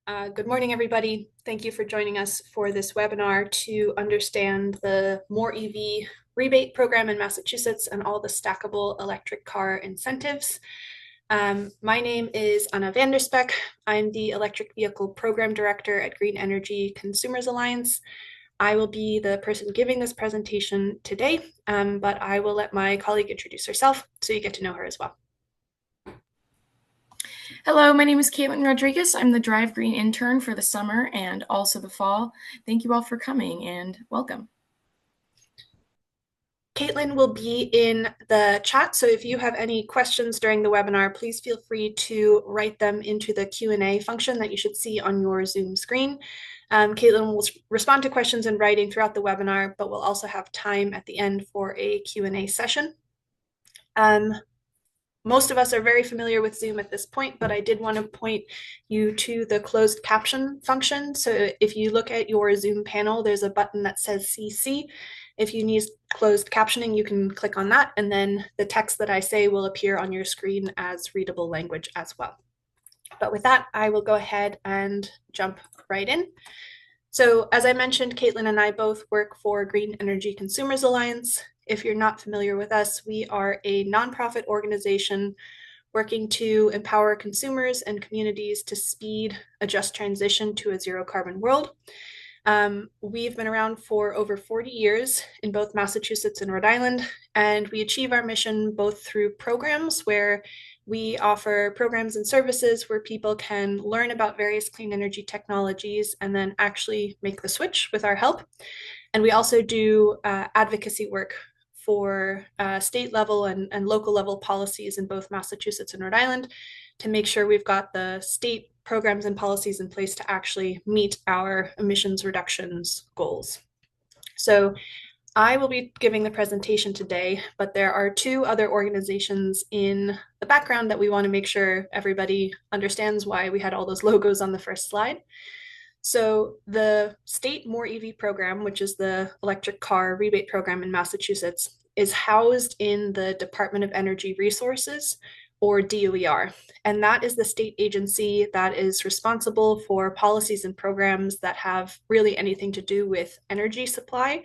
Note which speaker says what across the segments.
Speaker 1: Good morning, everybody. Thank you for joining us for this webinar to understand the More EV rebate program in Massachusetts and all the stackable electric car incentives. My name is Anna Vanderspek. I'm the Electric Vehicle Program Director at Green Energy Consumers Alliance. I will be the person giving this presentation today, but I will let my colleague introduce herself so you get to know her as well.
Speaker 2: Hello, my name is Caitlin Rodriguez. I'm the Drive Green intern for the summer and also the fall. Thank you all for coming and welcome.
Speaker 1: Caitlin will be in the chat, so if you have any questions during the webinar, please feel free to write them into the Q&A function that you should see on your Zoom screen. Caitlin will respond to questions in writing throughout the webinar, but we'll also have time at the end for a Q&A session. Most of us are very familiar with Zoom at this point, but I did want to point you to the closed caption function. So if you look at your Zoom panel, there's a button that says CC. If you need closed captioning, you can click on that, and then the text that I say will appear on your screen as readable language as well. But with that, I will go ahead and jump right in. So as I mentioned, Caitlin and I both work for Green Energy Consumers Alliance. If you're not familiar with us, we are a nonprofit organization working to empower consumers and communities to speed a just transition to a zero carbon world. We've been around for over 40 years in both Massachusetts and Rhode Island, and we achieve our mission both through programs where we offer programs and services where people can learn about various clean energy technologies and then actually make the switch with our help. And we also do advocacy work for state level and local level policies in both Massachusetts and Rhode Island to make sure we've got the state programs and policies in place to actually meet our emissions reductions goals. So I will be giving the presentation today, but there are two other organizations in the background that we want to make sure everybody understands why we had all those logos on the first slide. So the state More EV program, which is the electric car rebate program in Massachusetts, is housed in the Department of Energy Resources, or DOER. And that is the state agency that is responsible for policies and programs that have really anything to do with energy supply.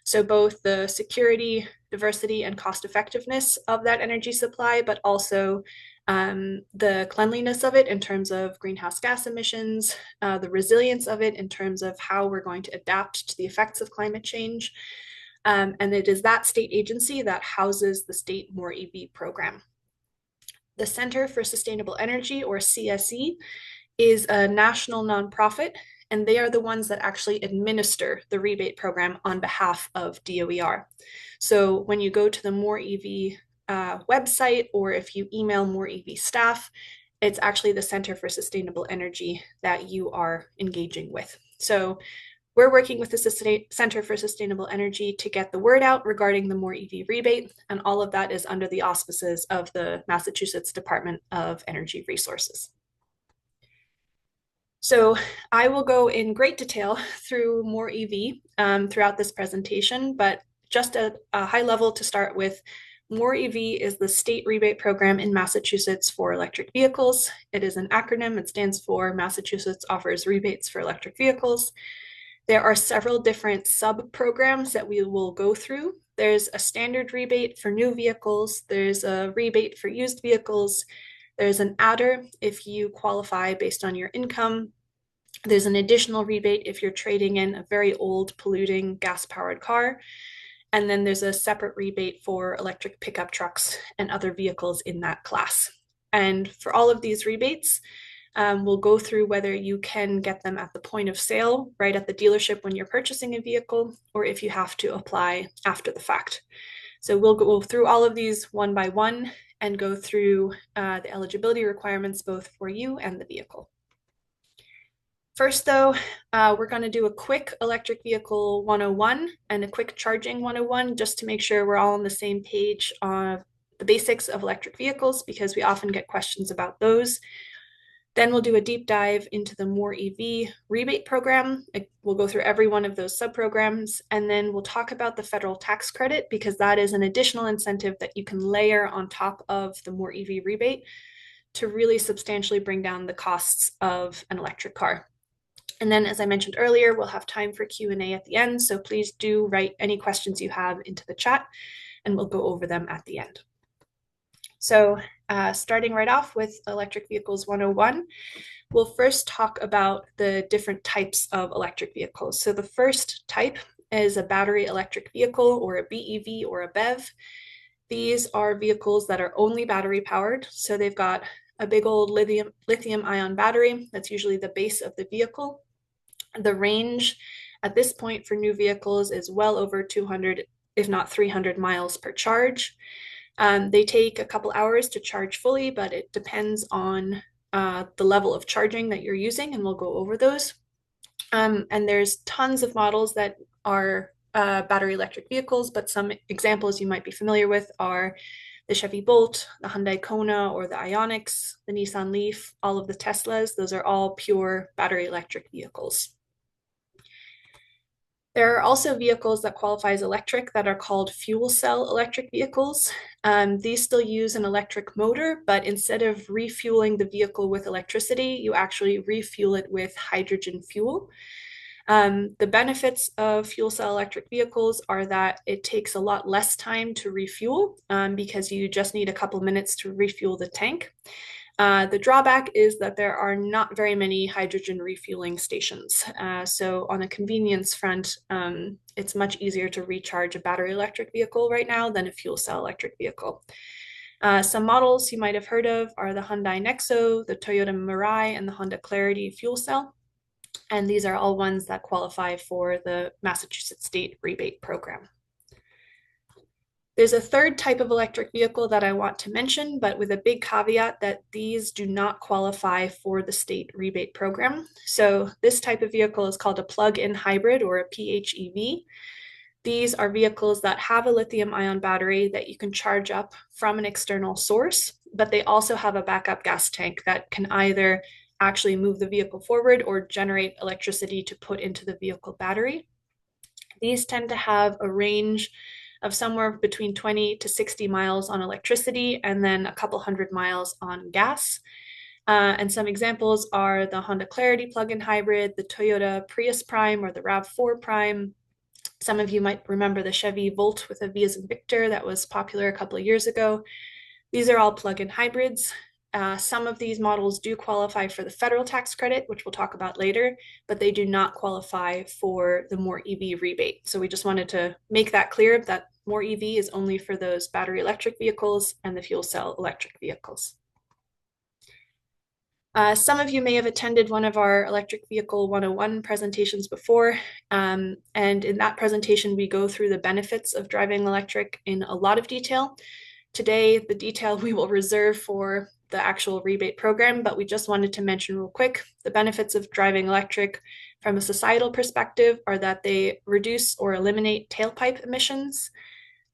Speaker 1: So both the security, diversity, and cost effectiveness of that energy supply, but also the cleanliness of it in terms of greenhouse gas emissions, the resilience of it in terms of how we're going to adapt to the effects of climate change. And it is that state agency that houses the state More EV program. The Center for Sustainable Energy, or CSE, is a national nonprofit, and they are the ones that actually administer the rebate program on behalf of DOER. So when you go to the More EV website, or if you email More EV staff, it's actually the Center for Sustainable Energy that you are engaging with. So we're working with the Center for Sustainable Energy to get the word out regarding the More EV rebate, and all of that is under the auspices of the Massachusetts Department of Energy Resources. So I will go in great detail through More EV throughout this presentation, but just at a high level to start with, More EV is the state rebate program in Massachusetts for electric vehicles. It is an acronym. It stands for Massachusetts Offers Rebates for Electric Vehicles. There are several different sub-programs that we will go through. There's a standard rebate for new vehicles. There's a rebate for used vehicles. There's an adder if you qualify based on your income. There's an additional rebate if you're trading in a very old polluting gas-powered car. And then there's a separate rebate for electric pickup trucks and other vehicles in that class. And for all of these rebates, we'll go through whether you can get them at the point of sale, right at the dealership when you're purchasing a vehicle, or if you have to apply after the fact. So we'll go through all of these one by one and go through the eligibility requirements both for you and the vehicle. First, though, we're going to do a quick electric vehicle 101 and a quick charging 101 just to make sure we're all on the same page on the basics of electric vehicles, because we often get questions about those. Then we'll do a deep dive into the More EV rebate program. We'll go through every one of those subprograms, and then we'll talk about the federal tax credit, because that is an additional incentive that you can layer on top of the More EV rebate to really substantially bring down the costs of an electric car. And then, as I mentioned earlier, we'll have time for Q&A at the end, so please do write any questions you have into the chat, and we'll go over them at the end. So starting right off with Electric Vehicles 101, we'll first talk about the different types of electric vehicles. So the first type is a battery electric vehicle, or a BEV, or a BEV. These are vehicles that are only battery powered. So they've got a big old lithium ion battery that's usually the base of the vehicle. The range at this point for new vehicles is well over 200, if not 300 miles per charge. They take a couple hours to charge fully, but it depends on the level of charging that you're using, and we'll go over those. And there's tons of models that are battery electric vehicles, but some examples you might be familiar with are the Chevy Bolt, the Hyundai Kona, or the Ioniqs, the Nissan Leaf, all of the Teslas. Those are all pure battery electric vehicles. There are also vehicles that qualify as electric that are called fuel cell electric vehicles. These still use an electric motor, but instead of refueling the vehicle with electricity, you actually refuel it with hydrogen fuel. The benefits of fuel cell electric vehicles are that it takes a lot less time to refuel because you just need a couple minutes to refuel the tank. The drawback is that there are not very many hydrogen refueling stations. So on a convenience front, it's much easier to recharge a battery electric vehicle right now than a fuel cell electric vehicle. Some models you might have heard of are the Hyundai Nexo, the Toyota Mirai, and the Honda Clarity fuel cell. And these are all ones that qualify for the Massachusetts State Rebate Program. There's a third type of electric vehicle that I want to mention, but with a big caveat that these do not qualify for the state rebate program. So this type of vehicle is called a plug-in hybrid, or a PHEV. These are vehicles that have a lithium-ion battery that you can charge up from an external source, but they also have a backup gas tank that can either actually move the vehicle forward or generate electricity to put into the vehicle battery. These tend to have a range of somewhere between 20 to 60 miles on electricity, and then a couple hundred miles on gas. And some examples are the Honda Clarity plug-in hybrid, the Toyota Prius Prime, or the RAV4 Prime. Some of you might remember the Chevy Volt with a V as in Victor that was popular a couple of years ago. These are all plug-in hybrids. Some of these models do qualify for the federal tax credit, which we'll talk about later, but they do not qualify for the More EV rebate. So we just wanted to make that clear that More EV is only for those battery electric vehicles and the fuel cell electric vehicles. Some of you may have attended one of our Electric Vehicle 101 presentations before, and in that presentation we go through the benefits of driving electric in a lot of detail. Today, the detail we will reserve for the actual rebate program, but we just wanted to mention real quick, the benefits of driving electric from a societal perspective are that they reduce or eliminate tailpipe emissions.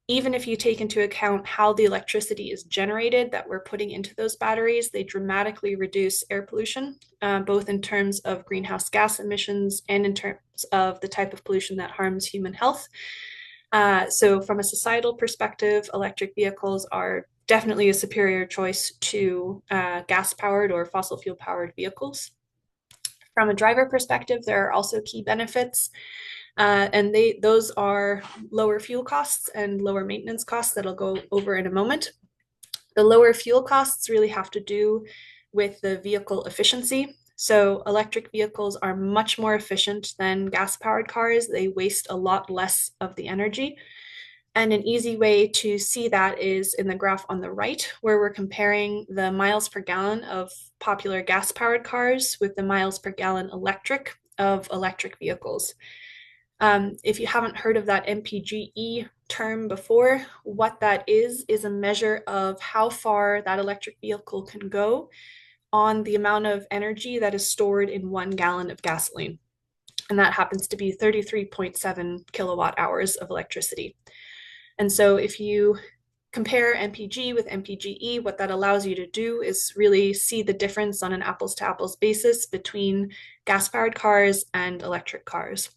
Speaker 1: Even if you take into account how the electricity is generated that we're putting into those batteries, they dramatically reduce air pollution, both in terms of greenhouse gas emissions and in terms of the type of pollution that harms human health. So from a societal perspective, electric vehicles are definitely a superior choice to gas-powered or fossil fuel-powered vehicles. From a driver perspective, there are also key benefits, and those are lower fuel costs and lower maintenance costs that I'll go over in a moment. The lower fuel costs really have to do with the vehicle efficiency. So electric vehicles are much more efficient than gas-powered cars. They waste a lot less of the energy. And an easy way to see that is in the graph on the right, where we're comparing the miles per gallon of popular gas-powered cars with the miles per gallon of electric vehicles. If you haven't heard of that MPGE term before, what that is a measure of how far that electric vehicle can go on the amount of energy that is stored in 1 gallon of gasoline. And that happens to be 33.7 kilowatt hours of electricity. And so if you compare MPG with MPGE, what that allows you to do is really see the difference on an apples to apples basis between gas-powered cars and electric cars.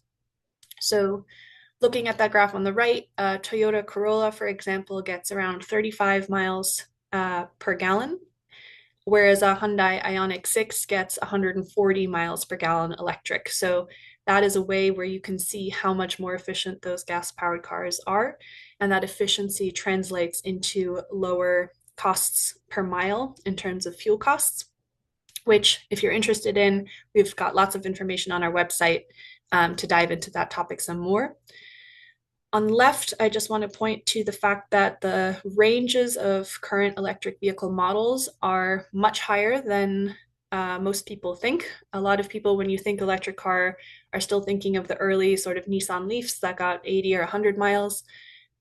Speaker 1: So looking at that graph on the right, Toyota Corolla, for example, gets around 35 miles per gallon. whereas a Hyundai Ioniq 6 gets 140 miles per gallon electric. So that is a way where you can see how much more efficient those gas-powered cars are, and that efficiency translates into lower costs per mile in terms of fuel costs, which if you're interested in, we've got lots of information on our website to dive into that topic some more. On the left, I just want to point to the fact that the ranges of current electric vehicle models are much higher than most people think. A lot of people, when you think electric car, are still thinking of the early sort of Nissan Leafs that got 80 or 100 miles.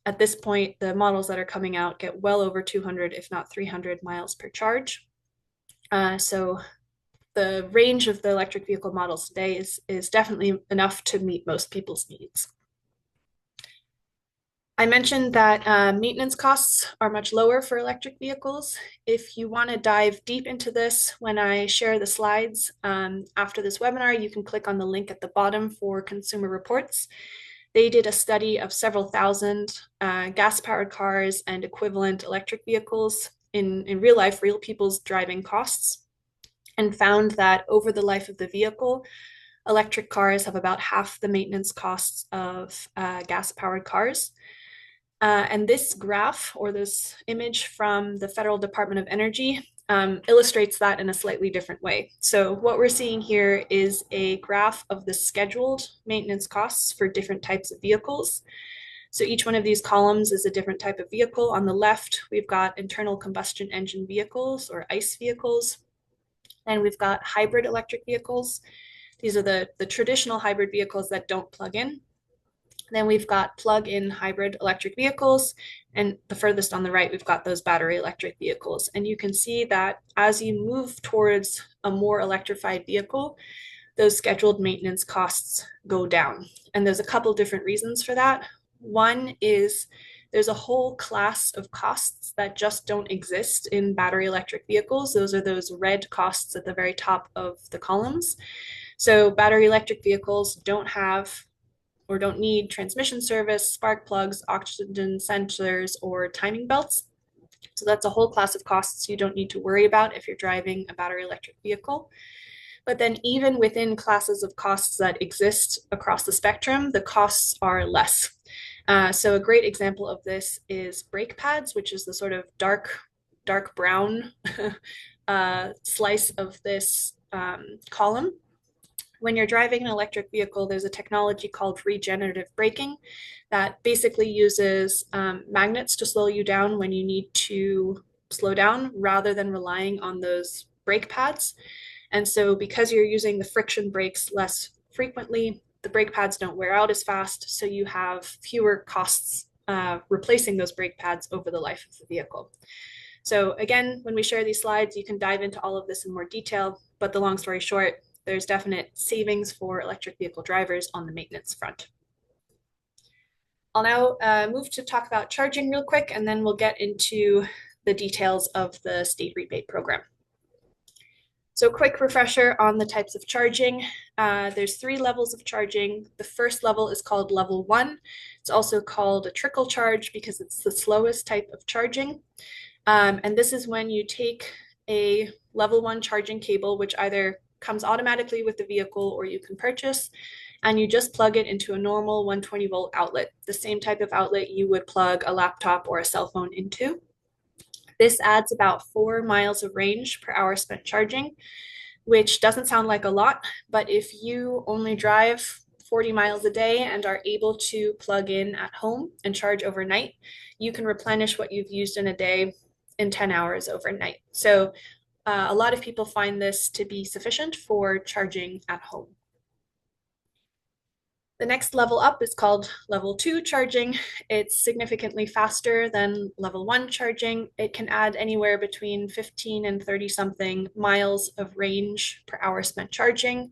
Speaker 1: At this point, the models that are coming out get well over 200, if not 300 miles per charge. So the range of the electric vehicle models today is definitely enough to meet most people's needs. I mentioned that maintenance costs are much lower for electric vehicles. If you want to dive deep into this, when I share the slides after this webinar, you can click on the link at the bottom for Consumer Reports. They did a study of several thousand gas-powered cars and equivalent electric vehicles in real life, real people's driving costs, and found that over the life of the vehicle, electric cars have about half the maintenance costs of gas-powered cars. And this graph, or this image from the Federal Department of Energy, illustrates that in a slightly different way. So what we're seeing here is a graph of the scheduled maintenance costs for different types of vehicles. So each one of these columns is a different type of vehicle. On the left, we've got internal combustion engine vehicles, or ICE vehicles. And we've got hybrid electric vehicles. These are the traditional hybrid vehicles that don't plug in. Then we've got plug-in hybrid electric vehicles, and the furthest on the right, we've got those battery electric vehicles. And you can see that as you move towards a more electrified vehicle, those scheduled maintenance costs go down. And there's a couple different reasons for that. One is there's a whole class of costs that just don't exist in battery electric vehicles. Those are those red costs at the very top of the columns. So battery electric vehicles don't have or don't need transmission service, spark plugs, oxygen sensors, or timing belts. So that's a whole class of costs you don't need to worry about if you're driving a battery electric vehicle. But then even within classes of costs that exist across the spectrum, the costs are less. So a great example of this is brake pads, which is the sort of dark brown slice of this column. When you're driving an electric vehicle, there's a technology called regenerative braking that basically uses magnets to slow you down when you need to slow down rather than relying on those brake pads. And so because you're using the friction brakes less frequently, the brake pads don't wear out as fast, so you have fewer costs replacing those brake pads over the life of the vehicle. So again, when we share these slides, you can dive into all of this in more detail, but the long story short, there's definite savings for electric vehicle drivers on the maintenance front. I'll now move to talk about charging real quick, and then we'll get into the details of the state rebate program. So quick refresher on the types of charging. There's 3 levels of charging. The first level is called level 1. It's also called a trickle charge because it's the slowest type of charging. And this is when you take a level 1 charging cable, which either comes automatically with the vehicle or you can purchase, and you just plug it into a normal 120 volt outlet, the same type of outlet you would plug a laptop or a cell phone into. This adds about 4 miles of range per hour spent charging, which doesn't sound like a lot, but if you only drive 40 miles a day and are able to plug in at home and charge overnight, you can replenish what you've used in a day in 10 hours overnight. So a lot of people find this to be sufficient for charging at home. The next level up is called level 2 charging. It's significantly faster than level 1 charging. It can add anywhere between 15 and 30 something miles of range per hour spent charging.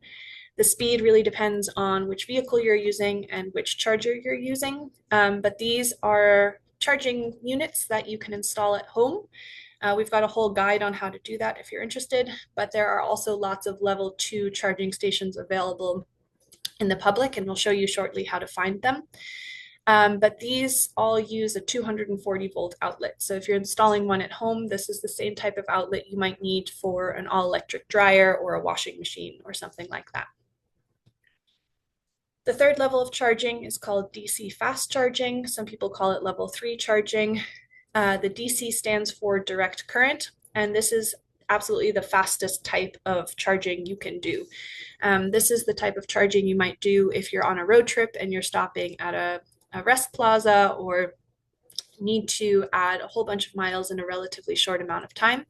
Speaker 1: The speed really depends on which vehicle you're using and which charger you're using, but these are charging units that you can install at home. We've got a whole guide on how to do that if you're interested, but there are also lots of level 2 charging stations available in the public, and we'll show you shortly how to find them. But these all use a 240 volt outlet. So if you're installing one at home, this is the same type of outlet you might need for an all electric dryer or a washing machine or something like that. The third level of charging is called DC fast charging. Some people call it level 3 charging. The DC stands for direct current, and this is absolutely the fastest type of charging you can do. This is the type of charging you might do if you're on a road trip and you're stopping at a rest plaza or need to add a whole bunch of miles in a relatively short amount of time.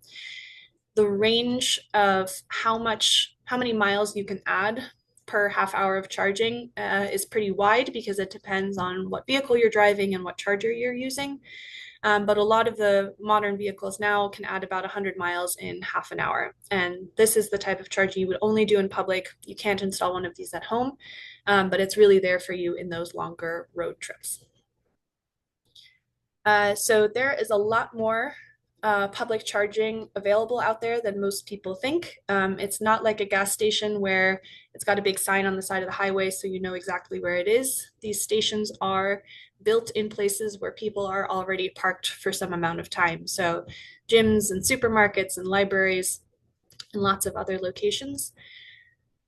Speaker 1: The range of how many miles you can add per half hour of charging is pretty wide because it depends on what vehicle you're driving and what charger you're using. But a lot of the modern vehicles now can add about 100 miles in half an hour. And this is the type of charging you would only do in public. You can't install one of these at home, but it's really there for you in those longer road trips. So there is a lot more public charging available out there than most people think. It's not like a gas station where it's got a big sign on the side of the highway so you know exactly where it is. These stations are built in places where people are already parked for some amount of time. So gyms and supermarkets and libraries and lots of other locations.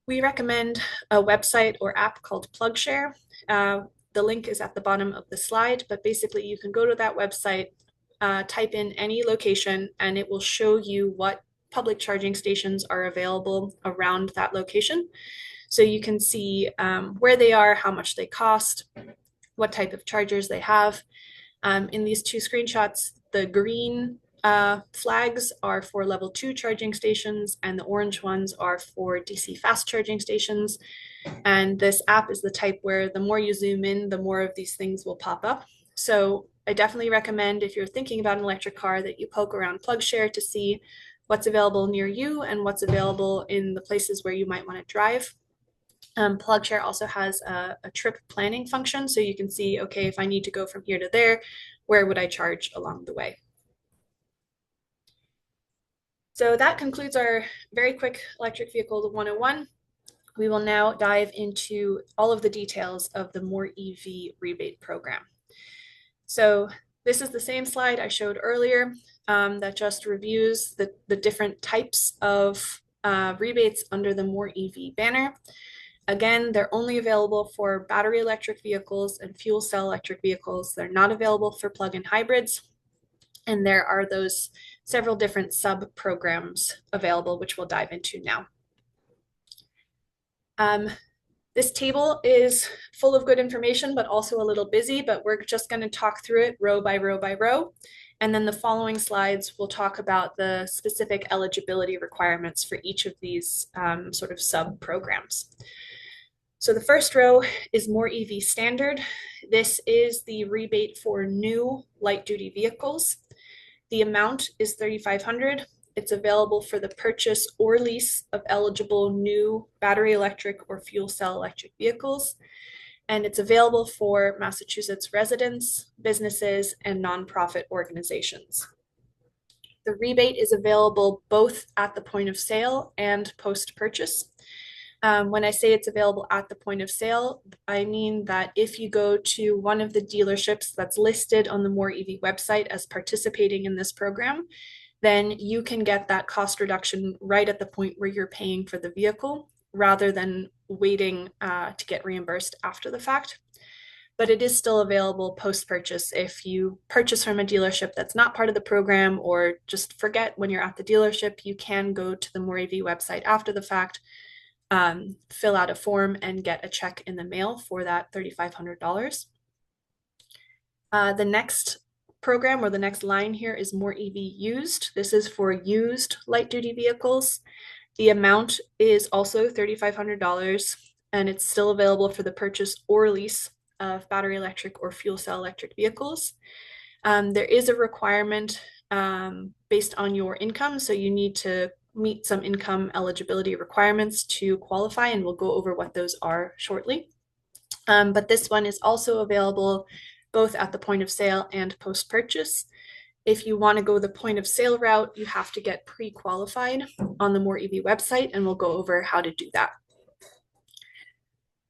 Speaker 1: We recommend a website or app called PlugShare. The link is at the bottom of the slide, but basically you can go to that website, type in any location, and it will show you what public charging stations are available around that location. So you can see where they are, how much they cost, what type of chargers they have. In these two screenshots, the green flags are for level 2 charging stations, and the orange ones are for DC fast charging stations. And this app is the type where the more you zoom in, the more of these things will pop up. So I definitely recommend, if you're thinking about an electric car, that you poke around PlugShare to see what's available near you and what's available in the places where you might want to drive. PlugShare also has a trip planning function, so you can see, okay, if I need to go from here to there, where would I charge along the way? So that concludes our very quick electric vehicle 101. We will now dive into all of the details of the More EV rebate program. So this is the same slide I showed earlier that just reviews the different types of rebates under the More EV banner. Again, they're only available for battery electric vehicles and fuel cell electric vehicles. They're not available for plug-in hybrids. And there are those several different sub-programs available, which we'll dive into now. This table is full of good information, but also a little busy, but we're just going to talk through it row by row by row. And then the following slides will talk about the specific eligibility requirements for each of these sort of sub-programs. So the first row is More EV Standard. This is the rebate for new light-duty vehicles. The amount is $3,500. It's available for the purchase or lease of eligible new battery electric or fuel cell electric vehicles. And it's available for Massachusetts residents, businesses, and nonprofit organizations. The rebate is available both at the point of sale and post-purchase. When I say it's available at the point of sale, I mean that if you go to one of the dealerships that's listed on the More EV website as participating in this program, then you can get that cost reduction right at the point where you're paying for the vehicle, rather than waiting to get reimbursed after the fact. But it is still available post-purchase. If you purchase from a dealership that's not part of the program, or just forget when you're at the dealership, you can go to the More EV website after the fact, fill out a form, and get a check in the mail for that $3,500. The next program, or the next line here, is More EV Used. This is for used light-duty vehicles. The amount is also $3,500, and it's still available for the purchase or lease of battery electric or fuel cell electric vehicles. There is a requirement based on your income, so you need to meet some income eligibility requirements to qualify, and we'll go over what those are shortly. But this one is also available both at the point of sale and post-purchase. If you want to go the point of sale route, you have to get pre-qualified on the More EV website, and we'll go over how to do that.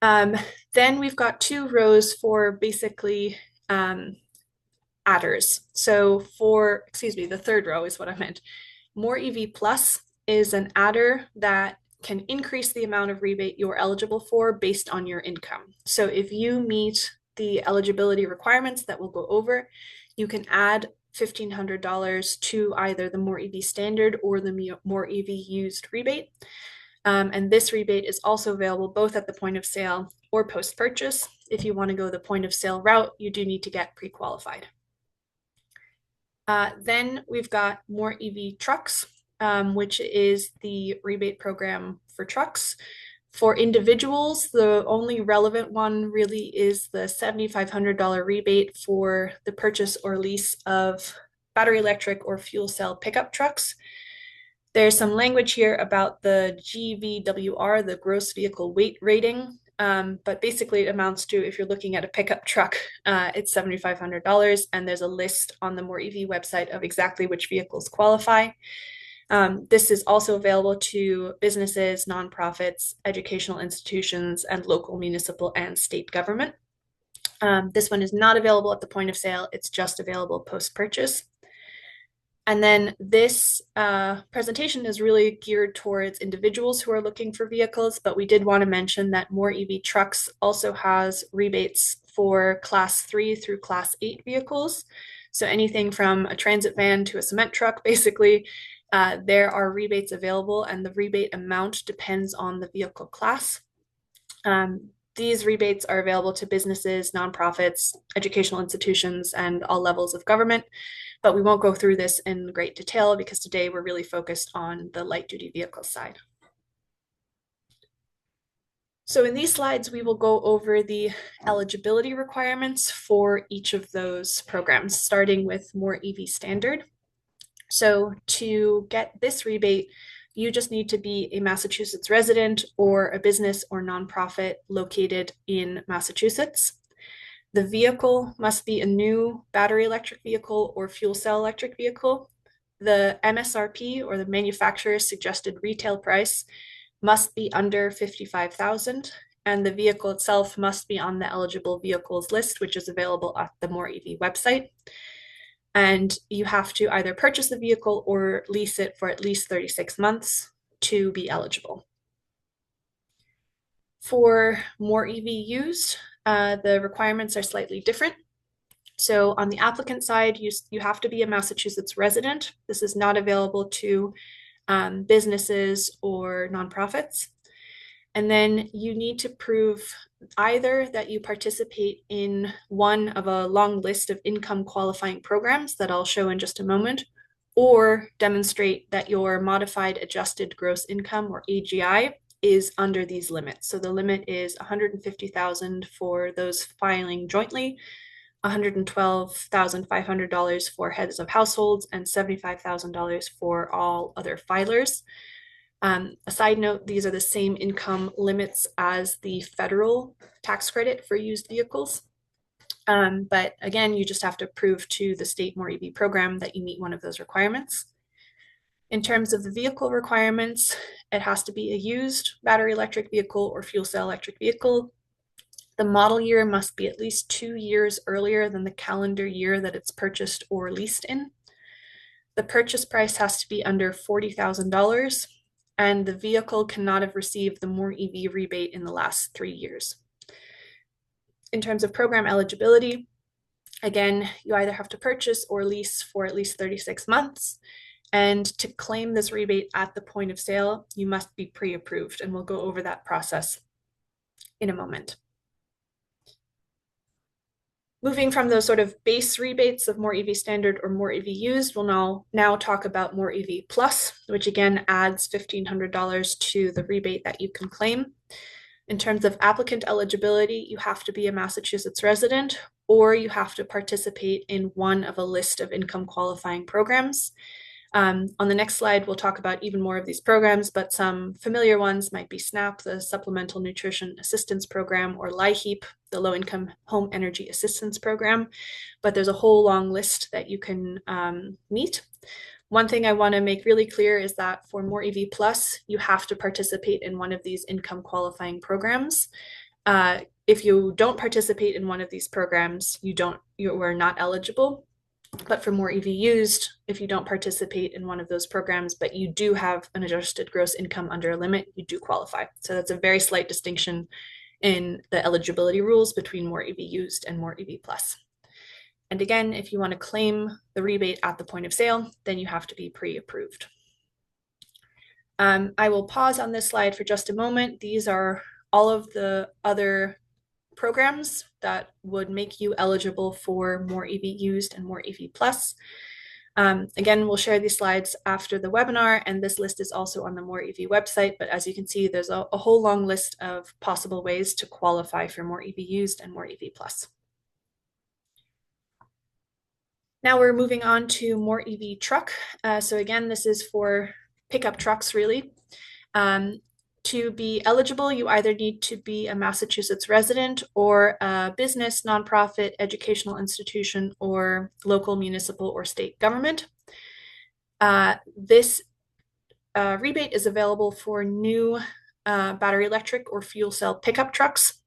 Speaker 1: Then we've got two rows for basically adders. So the third row is what I meant. More EV Plus is an adder that can increase the amount of rebate you're eligible for based on your income. So if you meet the eligibility requirements that we'll go over, you can add $1,500 to either the More EV Standard or the More EV Used rebate. And this rebate is also available both at the point of sale or post-purchase. If you want to go the point of sale route, you do need to get pre-qualified. Then we've got More EV Trucks, which is the rebate program for trucks. For individuals, the only relevant one really is the $7,500 rebate for the purchase or lease of battery electric or fuel cell pickup trucks. There's some language here about the GVWR, the gross vehicle weight rating, but basically it amounts to, if you're looking at a pickup truck, it's $7,500, and there's a list on the More EV website of exactly which vehicles qualify. This is also available to businesses, nonprofits, educational institutions, and local municipal and state government. This one is not available at the point of sale. It's just available post-purchase. And then this presentation is really geared towards individuals who are looking for vehicles, but we did want to mention that More EV Trucks also has rebates for Class 3 through Class 8 vehicles. So anything from a transit van to a cement truck, basically, there are rebates available, and the rebate amount depends on the vehicle class. These rebates are available to businesses, nonprofits, educational institutions, and all levels of government. But we won't go through this in great detail because today we're really focused on the light duty vehicle side. So in these slides, we will go over the eligibility requirements for each of those programs, starting with More EV Standard. So to get this rebate, you just need to be a Massachusetts resident or a business or nonprofit located in Massachusetts. The vehicle must be a new battery electric vehicle or fuel cell electric vehicle. The MSRP, or the manufacturer's suggested retail price, must be under $55,000, and the vehicle itself must be on the eligible vehicles list, which is available at the More EV website. And you have to either purchase the vehicle or lease it for at least 36 months to be eligible. For More EV Used, the requirements are slightly different. So on the applicant side, you have to be a Massachusetts resident. This is not available to businesses or nonprofits. And then you need to prove either that you participate in one of a long list of income qualifying programs that I'll show in just a moment, or demonstrate that your modified adjusted gross income, or AGI, is under these limits. So the limit is $150,000 for those filing jointly, $112,500 for heads of households, and $75,000 for all other filers. A side note, these are the same income limits as the federal tax credit for used vehicles. But again, you just have to prove to the state More EV program that you meet one of those requirements. In terms of the vehicle requirements, it has to be a used battery electric vehicle or fuel cell electric vehicle. The model year must be at least 2 years earlier than the calendar year that it's purchased or leased in. The purchase price has to be under $40,000, and the vehicle cannot have received the More EV rebate in the last 3 years. In terms of program eligibility, again, you either have to purchase or lease for at least 36 months. And to claim this rebate at the point of sale, you must be pre-approved, and we'll go over that process in a moment. Moving from those sort of base rebates of More EV Standard or More EV Used, we'll now talk about More EV Plus, which again adds $1,500 to the rebate that you can claim. In terms of applicant eligibility, you have to be a Massachusetts resident, or you have to participate in one of a list of income qualifying programs. On the next slide, we'll talk about even more of these programs, but some familiar ones might be SNAP, the Supplemental Nutrition Assistance Program, or LIHEAP, the Low Income Home Energy Assistance Program. But there's a whole long list that you can meet. One thing I want to make really clear is that for More EV Plus, you have to participate in one of these income qualifying programs. If you don't participate in one of these programs, you are not eligible. But for more EV used, if you don't participate in one of those programs, but you do have an adjusted gross income under a limit, you do qualify. So that's a very slight distinction in the eligibility rules between more EV used and more EV plus. And again, if you want to claim the rebate at the point of sale, then you have to be pre-approved. I will pause on this slide for just a moment. These are all of the other programs that would make you eligible for more EV used and more EV plus. Again, we'll share these slides after the webinar, and this list is also on the More EV website. But as you can see, there's a whole long list of possible ways to qualify for more EV used and more EV plus. Now we're moving on to more EV truck. So again, this is for pickup trucks, really. To be eligible, you either need to be a Massachusetts resident or a business, nonprofit, educational institution, or local municipal or state government. This rebate is available for new battery electric or fuel cell pickup trucks.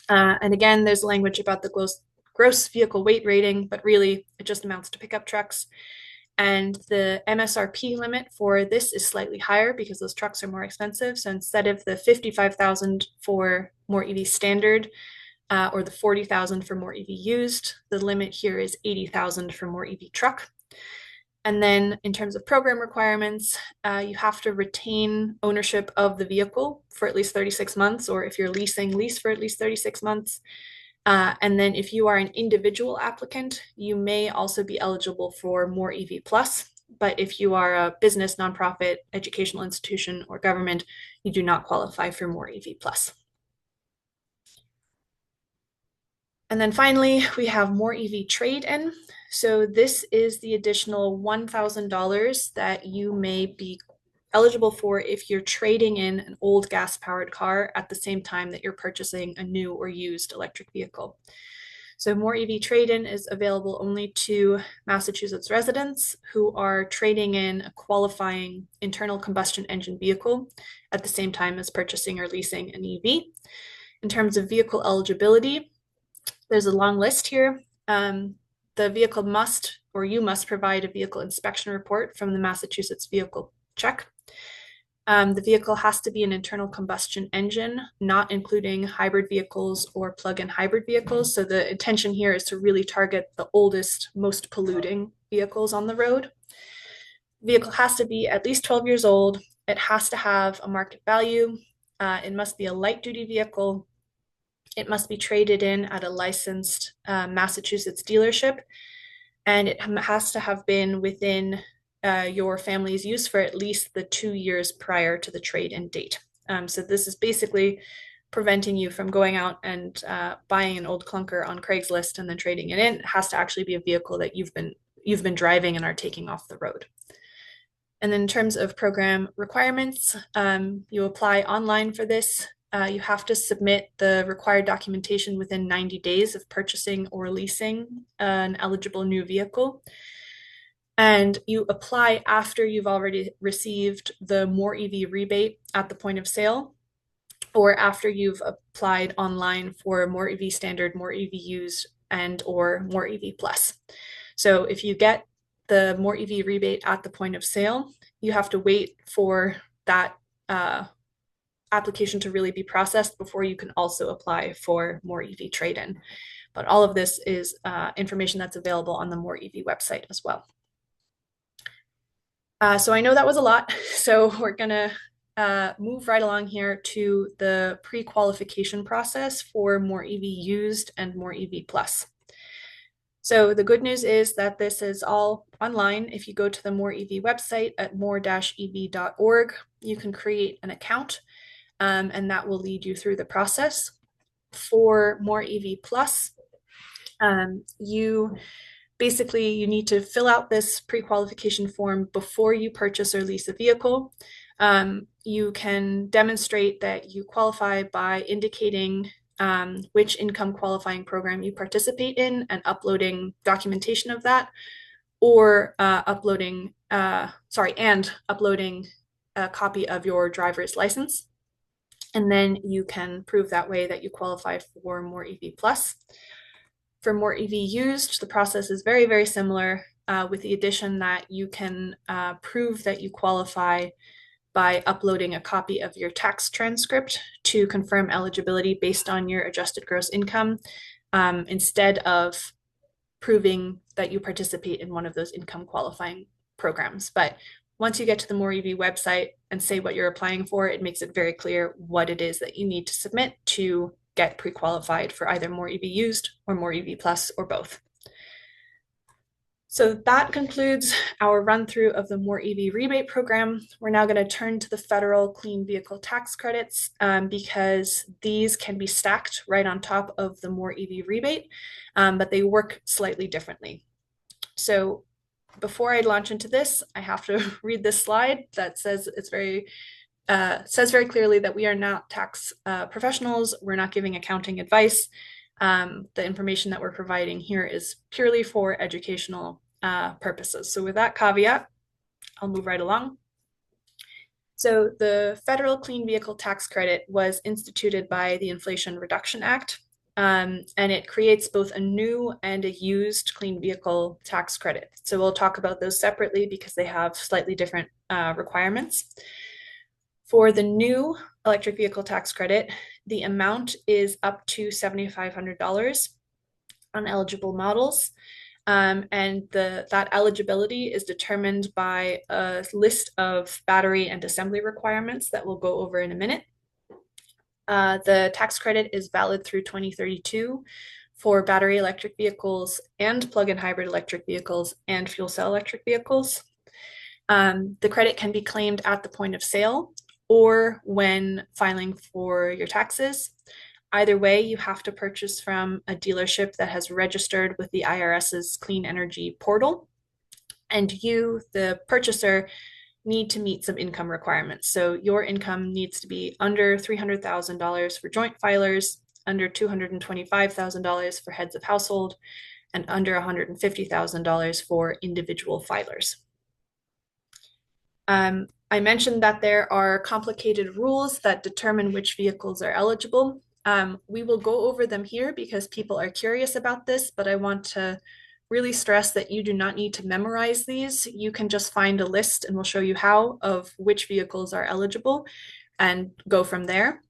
Speaker 1: And again, there's language about the gross vehicle weight rating, but really it just amounts to pickup trucks. And the MSRP limit for this is slightly higher because those trucks are more expensive. So instead of the $55,000 for more EV standard or the $40,000 for more EV used, the limit here is $80,000 for more EV truck. And then in terms of program requirements, you have to retain ownership of the vehicle for at least 36 months, or if you're leasing, lease for at least 36 months. And then if you are an individual applicant, you may also be eligible for more EV plus. But if you are a business, nonprofit, educational institution, or government, you do not qualify for more EV plus. And then finally, we have more EV trade-in. So this is the additional $1,000 that you may be eligible for if you're trading in an old gas-powered car at the same time that you're purchasing a new or used electric vehicle. So more EV trade-in is available only to Massachusetts residents who are trading in a qualifying internal combustion engine vehicle at the same time as purchasing or leasing an EV. In terms of vehicle eligibility, there's a long list here. The vehicle must, or you must provide a vehicle inspection report from the Massachusetts Vehicle Check. The vehicle has to be an internal combustion engine, not including hybrid vehicles or plug-in hybrid vehicles. So the intention here is to really target the oldest, most polluting vehicles on the road. The vehicle has to be at least 12 years old. It has to have a market value. It must be a light-duty vehicle. It must be traded in at a licensed Massachusetts dealership, and it has to have been within your family's use for at least the 2 years prior to the trade-in date. So this is basically preventing you from going out and buying an old clunker on Craigslist and then trading it in. It has to actually be a vehicle that you've been driving and are taking off the road. And then in terms of program requirements, you apply online for this. You have to submit the required documentation within 90 days of purchasing or leasing an eligible new vehicle. And you apply after you've already received the More EV rebate at the point of sale, or after you've applied online for More EV Standard, More EV Used, and or More EV Plus. So if you get the More EV rebate at the point of sale, you have to wait for that application to really be processed before you can also apply for More EV trade-in. But all of this is information that's available on the More EV website as well. So I know that was a lot, so we're gonna move right along here to the pre-qualification process for More EV Used and More EV Plus. So the good news is that this is all online. If you go to the More EV website at more-ev.org, you can create an account, and that will lead you through the process. For More EV Plus, you need to fill out this pre-qualification form before you purchase or lease a vehicle. You can demonstrate that you qualify by indicating which income qualifying program you participate in and uploading documentation of that, or uploading a copy of your driver's license. And then you can prove that way that you qualify for more EV plus. For more EV used, the process is very, very similar, with the addition that you can prove that you qualify by uploading a copy of your tax transcript to confirm eligibility based on your adjusted gross income, instead of proving that you participate in one of those income qualifying programs. But once you get to the More EV website and say what you're applying for, it makes it very clear what it is that you need to submit to get pre-qualified for either More EV used or More EV plus or both. So that concludes our run through of the More EV rebate program. We're now going to turn to the federal clean vehicle tax credits, because these can be stacked right on top of the More EV rebate, but they work slightly differently. So before I launch into this, I have to read this slide that says very clearly that we are not tax professionals. We're not giving accounting advice. The information that we're providing here is purely for educational purposes. So with that caveat, I'll move right along. So the federal clean vehicle tax credit was instituted by the Inflation Reduction Act, and it creates both a new and a used clean vehicle tax credit. So we'll talk about those separately because they have slightly different requirements. For the new electric vehicle tax credit, the amount is up to $7,500 on eligible models. And that eligibility is determined by a list of battery and assembly requirements that we'll go over in a minute. The tax credit is valid through 2032 for battery electric vehicles and plug-in hybrid electric vehicles and fuel cell electric vehicles. The credit can be claimed at the point of sale or when filing for your taxes. Either way, you have to purchase from a dealership that has registered with the IRS's Clean Energy Portal. And you, the purchaser, need to meet some income requirements. So your income needs to be under $300,000 for joint filers, under $225,000 for heads of household, and under $150,000 for individual filers. I mentioned that there are complicated rules that determine which vehicles are eligible. We will go over them here because people are curious about this, but I want to really stress that you do not need to memorize these. You can just find a list, and we'll show you how, of which vehicles are eligible and go from there.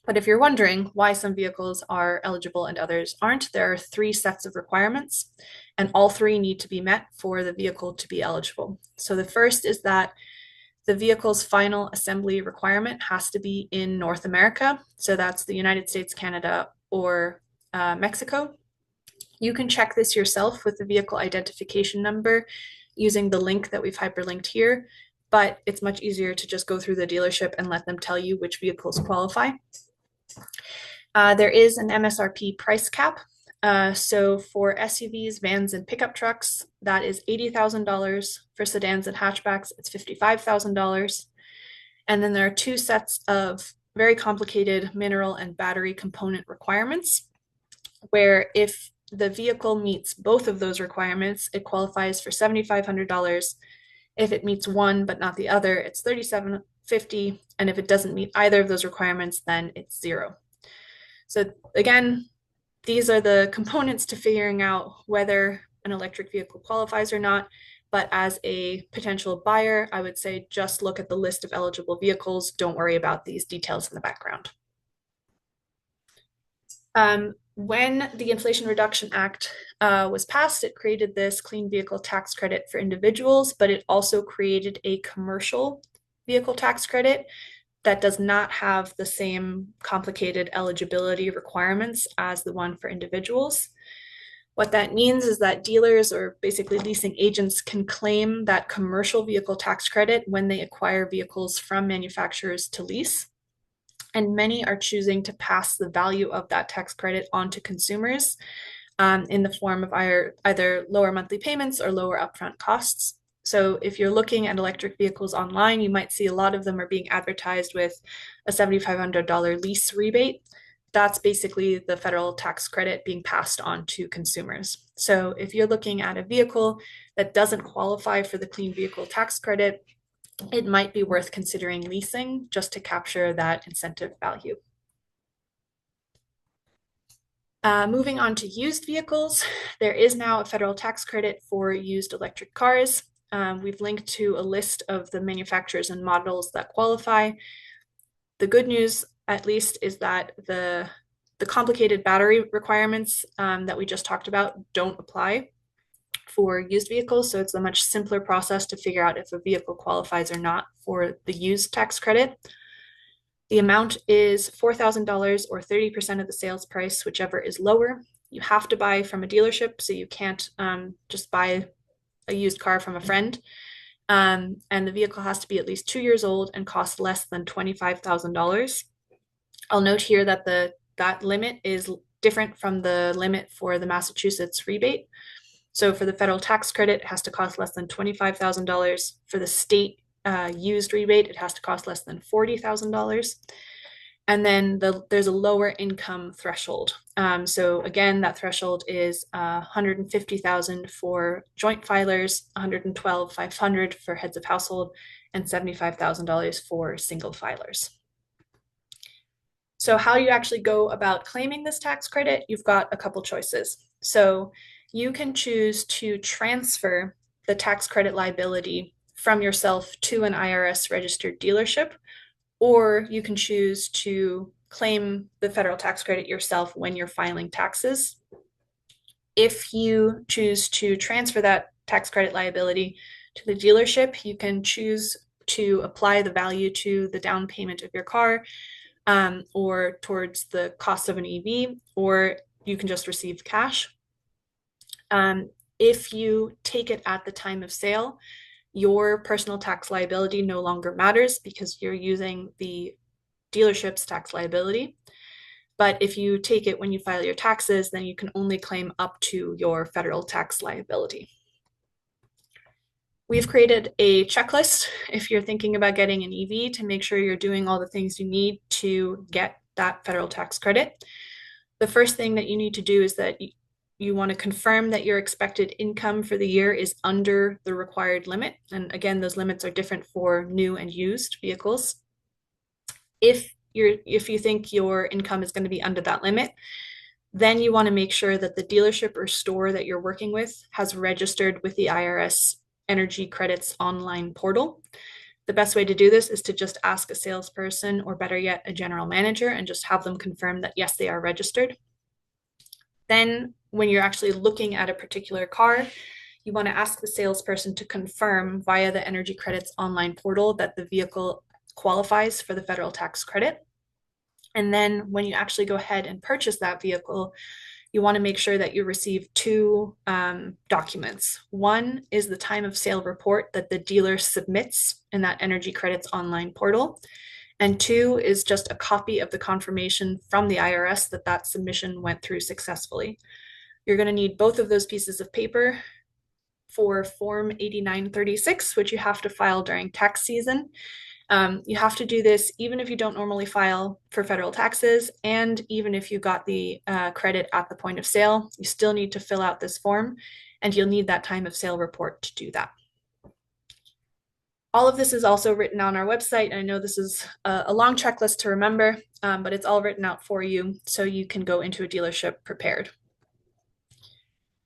Speaker 1: But if you're wondering why some vehicles are eligible and others aren't, there are 3 sets of requirements, and all 3 need to be met for the vehicle to be eligible. So the first is that the vehicle's final assembly requirement has to be in North America. So that's the United States, Canada, or Mexico. You can check this yourself with the vehicle identification number using the link that we've hyperlinked here, but it's much easier to just go through the dealership and let them tell you which vehicles qualify. There is an MSRP price cap. So for SUVs, vans, and pickup trucks, that is $80,000. For sedans and hatchbacks, it's $55,000. And then there are 2 sets of very complicated mineral and battery component requirements, where if the vehicle meets both of those requirements, it qualifies for $7,500. If it meets one but not the other, it's $3,750. And if it doesn't meet either of those requirements, then it's 0. So again, these are the components to figuring out whether an electric vehicle qualifies or not. But as a potential buyer, I would say just look at the list of eligible vehicles. Don't worry about these details in the background. When the Inflation Reduction Act was passed, it created this clean vehicle tax credit for individuals, but it also created a commercial vehicle tax credit that does not have the same complicated eligibility requirements as the one for individuals. What that means is that dealers, or basically leasing agents, can claim that commercial vehicle tax credit when they acquire vehicles from manufacturers to lease. And many are choosing to pass the value of that tax credit on to consumers in the form of either lower monthly payments or lower upfront costs. So if you're looking at electric vehicles online, you might see a lot of them are being advertised with a $7,500 lease rebate. That's basically the federal tax credit being passed on to consumers. So if you're looking at a vehicle that doesn't qualify for the clean vehicle tax credit, it might be worth considering leasing just to capture that incentive value. Moving on to used vehicles, there is now a federal tax credit for used electric cars. We've linked to a list of the manufacturers and models that qualify. The good news, at least, is that the complicated battery requirements that we just talked about don't apply for used vehicles. So it's a much simpler process to figure out if a vehicle qualifies or not for the used tax credit. The amount is $4,000 or 30% of the sales price, whichever is lower. You have to buy from a dealership, so you can't just buy a used car from a friend. And the vehicle has to be at least 2 years old and cost less than $25,000. I'll note here that that limit is different from the limit for the Massachusetts rebate. So for the federal tax credit, it has to cost less than $25,000. For the state used rebate, it has to cost less than $40,000. And then there's a lower income threshold. So again, that threshold is $150,000 for joint filers, $112,500 for heads of household, and $75,000 for single filers. So how do you actually go about claiming this tax credit? You've got a couple choices. So you can choose to transfer the tax credit liability from yourself to an IRS registered dealership, or you can choose to claim the federal tax credit yourself when you're filing taxes. If you choose to transfer that tax credit liability to the dealership, you can choose to apply the value to the down payment of your car or towards the cost of an EV, or you can just receive cash. If you take it at the time of sale, your personal tax liability no longer matters because you're using the dealership's tax liability. But if you take it when you file your taxes, then you can only claim up to your federal tax liability. We've created a checklist if you're thinking about getting an EV to make sure you're doing all the things you need to get that federal tax credit. The first thing that you need to do is that you want to confirm that your expected income for the year is under the required limit. And again, those limits are different for new and used vehicles. If you think your income is going to be under that limit, then you want to make sure that the dealership or store that you're working with has registered with the IRS Energy Credits online portal. The best way to do this is to just ask a salesperson, or better yet, a general manager, and just have them confirm that yes, they are registered. Then when you're actually looking at a particular car, you want to ask the salesperson to confirm via the Energy Credits online portal that the vehicle qualifies for the federal tax credit. And then when you actually go ahead and purchase that vehicle, you want to make sure that you receive two documents. One is the time of sale report that the dealer submits in that Energy Credits online portal. And two is just a copy of the confirmation from the IRS that that submission went through successfully. You're going to need both of those pieces of paper for Form 8936, which you have to file during tax season. You have to do this even if you don't normally file for federal taxes, and even if you got the credit at the point of sale, you still need to fill out this form, and you'll need that time of sale report to do that. All of this is also written on our website. I know this is a long checklist to remember, but it's all written out for you so you can go into a dealership prepared.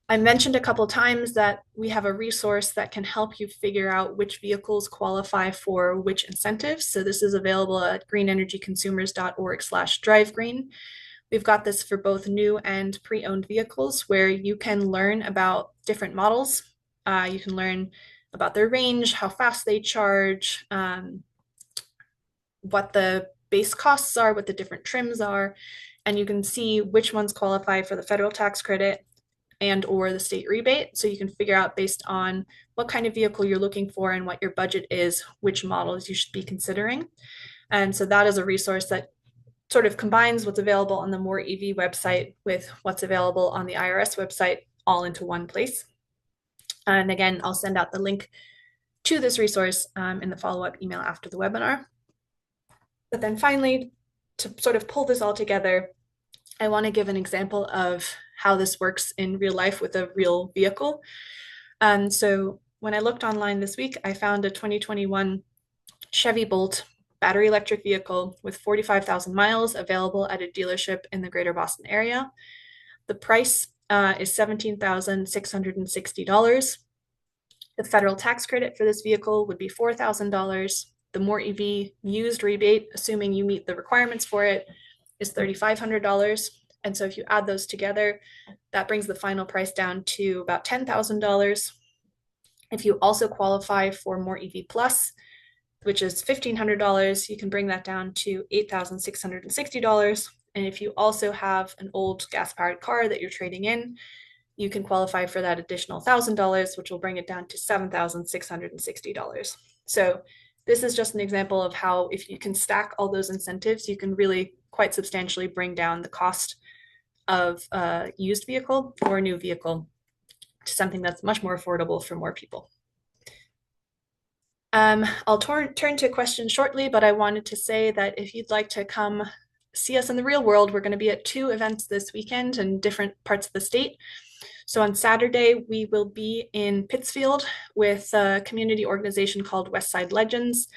Speaker 1: I mentioned a couple times that we have a resource that can help you figure out which vehicles qualify for which incentives. So this is available at greenenergyconsumers.org/drivegreen. We've got this for both new and pre-owned vehicles where you can learn about different models. You can learn about their range, how fast they charge, what the base costs are, what the different trims are, and you can see which ones qualify for the federal tax credit and or the state rebate. So you can figure out based on what kind of vehicle you're looking for and what your budget is, which models you should be considering. And so that is a resource that sort of combines what's available on the More EV website with what's available on the IRS website all into one place. And again, I'll send out the link to this resource in the follow-up email after the webinar. But then finally, to sort of pull this all together, I want to give an example of how this works in real life with a real vehicle. So when I looked online this week, I found a 2021 Chevy Bolt battery electric vehicle with 45,000 miles available at a dealership in the greater Boston area. The price is $17,660. The federal tax credit for this vehicle would be $4,000. The More EV used rebate, assuming you meet the requirements for it, is $3,500. And so if you add those together, that brings the final price down to about $10,000. If you also qualify for More EV Plus, which is $1,500, you can bring that down to $8,660. And if you also have an old gas-powered car that you're trading in, you can qualify for that additional $1,000, which will bring it down to $7,660. So this is just an example of how if you can stack all those incentives, you can really quite substantially bring down the cost of a used vehicle or a new vehicle to something that's much more affordable for more people. I'll turn to questions shortly, but I wanted to say that if you'd like to come see us in the real world, we're going to be at 2 events this weekend in different parts of the state. So on Saturday, we will be in Pittsfield with a community organization called Westside Legends.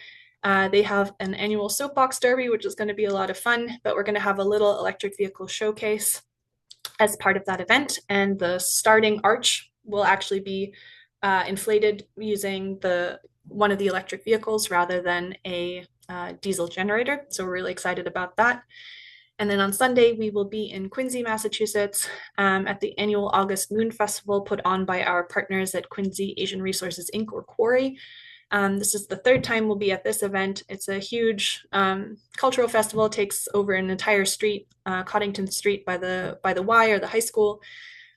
Speaker 1: They have an annual soapbox derby, which is going to be a lot of fun, but we're going to have a little electric vehicle showcase as part of that event. And the starting arch will actually be inflated using one of the electric vehicles rather than a diesel generator. So we're really excited about that. And then on Sunday, we will be in Quincy, Massachusetts at the annual August Moon Festival put on by our partners at Quincy Asian Resources Inc. or Quarry. This is the 3rd time we'll be at this event. It's a huge cultural festival. It takes over an entire street, Coddington Street by the Y or the high school.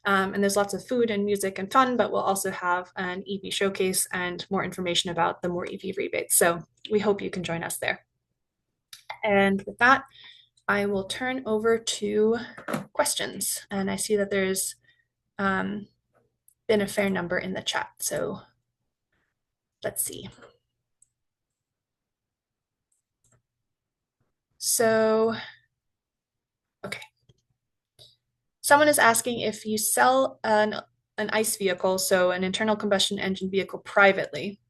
Speaker 1: And there's lots of food and music and fun, but we'll also have an EV showcase and more information about the More EV rebates. So we hope you can join us there. And with that, I will turn over to questions. And I see that there's been a fair number in the chat. So let's see. So, okay. Someone is asking if you sell an ICE vehicle, so an internal combustion engine vehicle privately,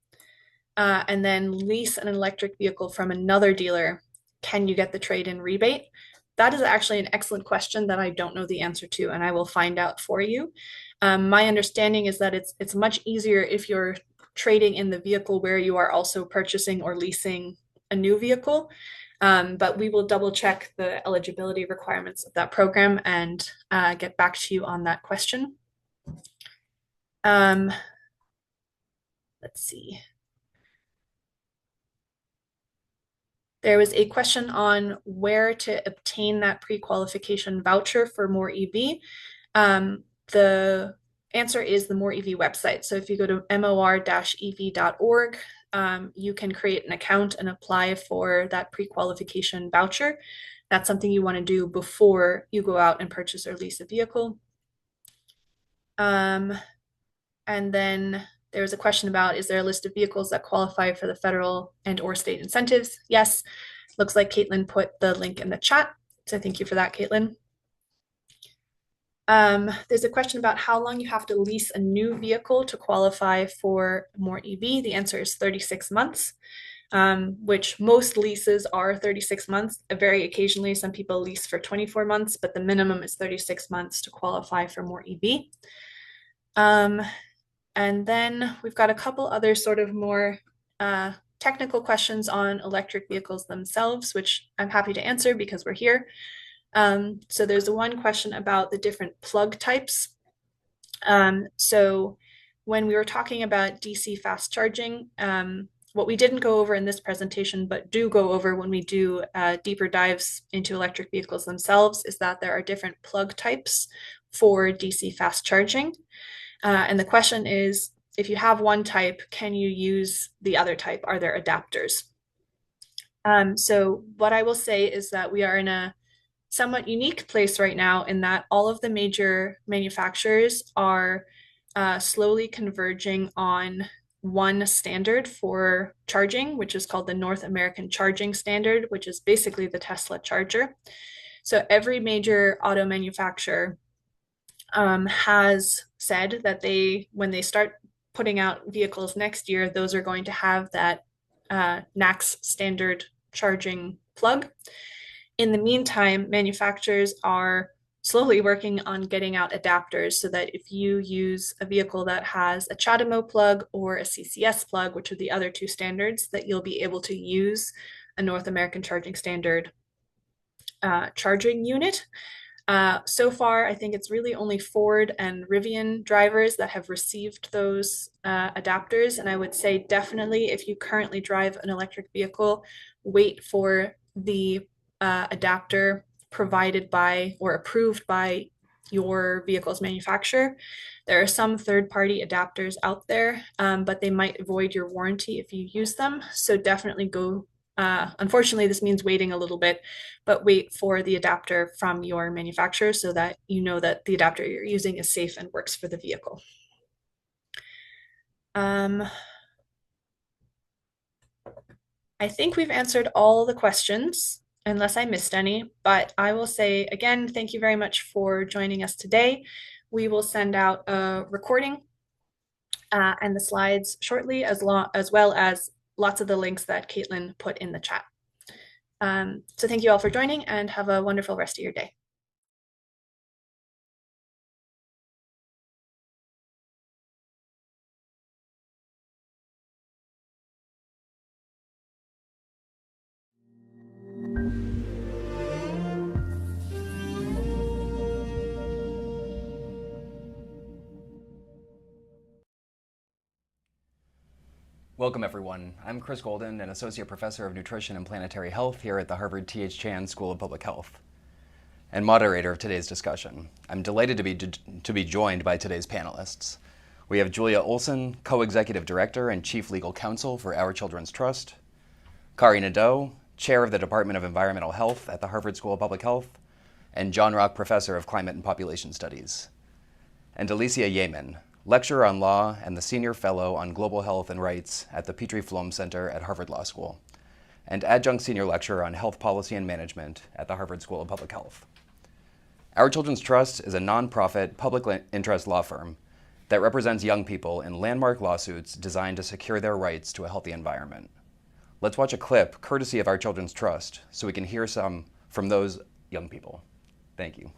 Speaker 1: and then lease an electric vehicle from another dealer, can you get the trade-in rebate? That is actually an excellent question that I don't know the answer to, and I will find out for you. My understanding is that it's much easier if you're trading in the vehicle where you are also purchasing or leasing a new vehicle. But we will double check the eligibility requirements of that program and get back to you on that question. Let's see. There was a question on where to obtain that pre-qualification voucher for More EV. The answer is the More EV website. So if you go to mor-ev.org, you can create an account and apply for that pre-qualification voucher. That's something you want to do before you go out and purchase or lease a vehicle. And then there was a question about, is there a list of vehicles that qualify for the federal and/or state incentives? Yes. Looks like Caitlin put the link in the chat. So thank you for that, Caitlin. There's a question about how long you have to lease a new vehicle to qualify for More EV. The answer is 36 months, which most leases are 36 months. Very occasionally, some people lease for 24 months, but the minimum is 36 months to qualify for More EV. And then we've got a couple other sort of more technical questions on electric vehicles themselves, which I'm happy to answer because we're here. So there's one question about the different plug types. So when we were talking about DC fast charging, what we didn't go over in this presentation, but do go over when we do deeper dives into electric vehicles themselves, is that there are different plug types for DC fast charging. And the question is, if you have one type, can you use the other type? Are there adapters? So what I will say is that we are in a somewhat unique place right now in that all of the major manufacturers are slowly converging on one standard for charging, which is called the North American Charging Standard, which is basically the Tesla charger. So every major auto manufacturer has said that when they start putting out vehicles next year, those are going to have that NACS standard charging plug. In the meantime, manufacturers are slowly working on getting out adapters so that if you use a vehicle that has a CHAdeMO plug or a CCS plug, which are the other two standards, that you'll be able to use a North American Charging Standard charging unit. So far, I think it's really only Ford and Rivian drivers that have received those adapters. And I would say definitely if you currently drive an electric vehicle, wait for the adapter provided by or approved by your vehicle's manufacturer. There are some third-party adapters out there, but they might void your warranty if you use them. So definitely go. Unfortunately, this means waiting a little bit, but wait for the adapter from your manufacturer so that you know that the adapter you're using is safe and works for the vehicle. I think we've answered all the questions, unless I missed any, but I will say again, thank you very much for joining us today. We will send out a recording and the slides shortly, as well as lots of the links that Caitlin put in the chat. So thank you all for joining and have a wonderful rest of your day.
Speaker 3: Welcome everyone. I'm Chris Golden, an Associate Professor of Nutrition and Planetary Health here at the Harvard T.H. Chan School of Public Health, and moderator of today's discussion. I'm delighted to be joined by today's panelists. We have Julia Olson, Co-Executive Director and Chief Legal Counsel for Our Children's Trust, Kari Nadeau, Chair of the Department of Environmental Health at the Harvard School of Public Health, and John Rock Professor of Climate and Population Studies, and Alicia Yeaman, Lecturer on Law and the Senior Fellow on Global Health and Rights at the Petrie Flom Center at Harvard Law School, and Adjunct Senior Lecturer on Health Policy and Management at the Harvard School of Public Health. Our Children's Trust is a nonprofit public interest law firm that represents young people in landmark lawsuits designed to secure their rights to a healthy environment. Let's watch a clip courtesy of Our Children's Trust so we can hear some from those young people. Thank you.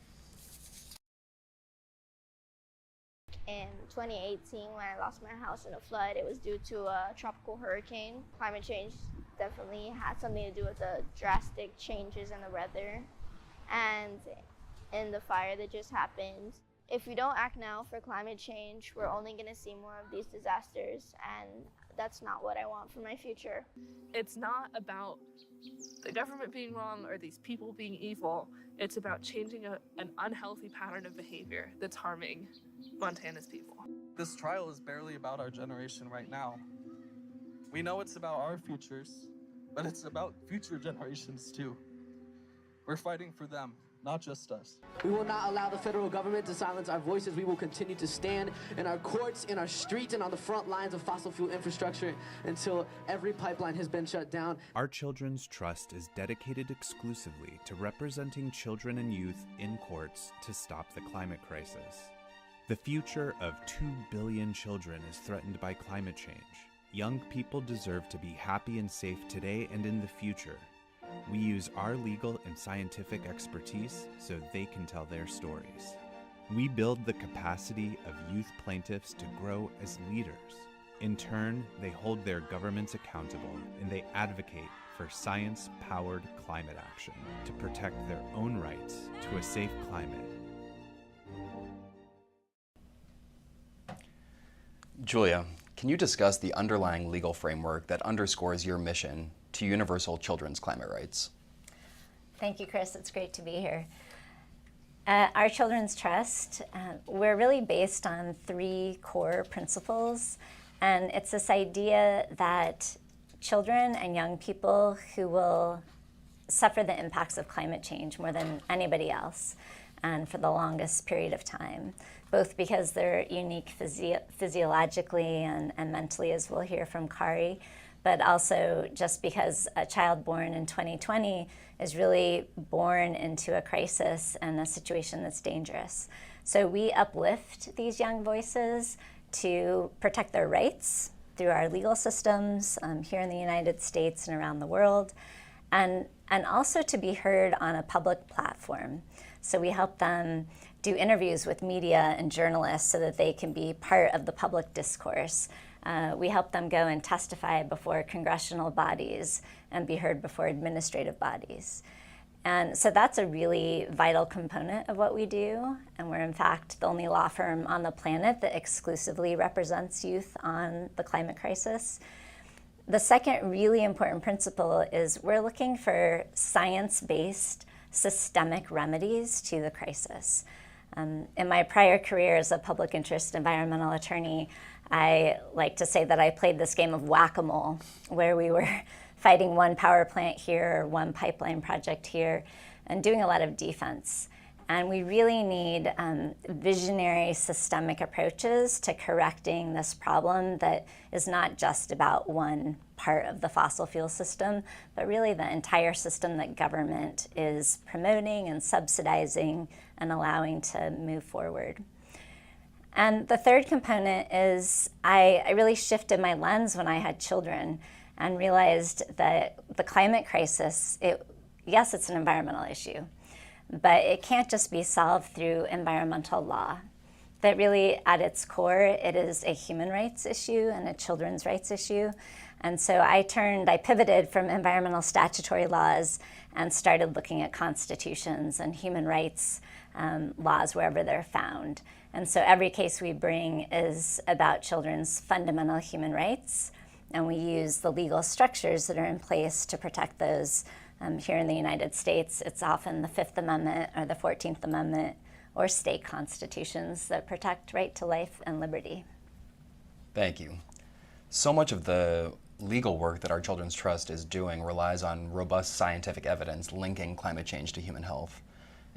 Speaker 4: In 2018, when I lost my house in a flood, it was due to a tropical hurricane. Climate change definitely had something to do with the drastic changes in the weather and in the fire that just happened. If we don't act now for climate change, we're only going to see more of these disasters, and that's not what I want for my future.
Speaker 5: It's not about the government being wrong or these people being evil. It's about changing an unhealthy pattern of behavior that's harming Montana's people.
Speaker 6: This trial is barely about our generation right now. We know it's about our futures, but it's about future generations too. We're fighting for them, not just us.
Speaker 7: We will not allow the federal government to silence our voices. We will continue to stand in our courts, in our streets, and on the front lines of fossil fuel infrastructure until every pipeline has been shut down.
Speaker 8: Our Children's Trust is dedicated exclusively to representing children and youth in courts to stop the climate crisis. The future of 2 billion children is threatened by climate change. Young people deserve to be happy and safe today and in the future. We use our legal and scientific expertise so they can tell their stories. We build the capacity of youth plaintiffs to grow as leaders. In turn, they hold their governments accountable and they advocate for science-powered climate action to protect their own rights to a safe climate.
Speaker 3: Julia, can you discuss the underlying legal framework that underscores your mission to universal children's climate rights?
Speaker 9: Thank you, Chris. It's great to be here. Our Children's Trust, we're really based on 3 core principles, and it's this idea that children and young people who will suffer the impacts of climate change more than anybody else, and for the longest period of time, both because they're unique physiologically and mentally, as we'll hear from Kari, but also just because a child born in 2020 is really born into a crisis and a situation that's dangerous. So we uplift these young voices to protect their rights through our legal systems here in the United States and around the world, and also to be heard on a public platform. So we help them do interviews with media and journalists so that they can be part of the public discourse. We help them go and testify before congressional bodies and be heard before administrative bodies. And so that's a really vital component of what we do. And we're in fact the only law firm on the planet that exclusively represents youth on the climate crisis. The second really important principle is we're looking for science-based systemic remedies to the crisis. In my prior career as a public interest environmental attorney, I like to say that I played this game of whack-a-mole, where we were fighting one power plant here or one pipeline project here and doing a lot of defense. And we really need visionary systemic approaches to correcting this problem that is not just about one part of the fossil fuel system, but really the entire system that government is promoting and subsidizing and allowing to move forward. And the third component is I really shifted my lens when I had children and realized that the climate crisis, yes, it's an environmental issue, but it can't just be solved through environmental law. That really, at its core, it is a human rights issue and a children's rights issue. And so I pivoted from environmental statutory laws and started looking at constitutions and human rights laws wherever they're found. And so every case we bring is about children's fundamental human rights, and we use the legal structures that are in place to protect those. Here in the United States, it's often the Fifth Amendment or the 14th Amendment or state constitutions that protect right to life and liberty.
Speaker 3: Thank you. So much of the legal work that our Children's Trust is doing relies on robust scientific evidence linking climate change to human health.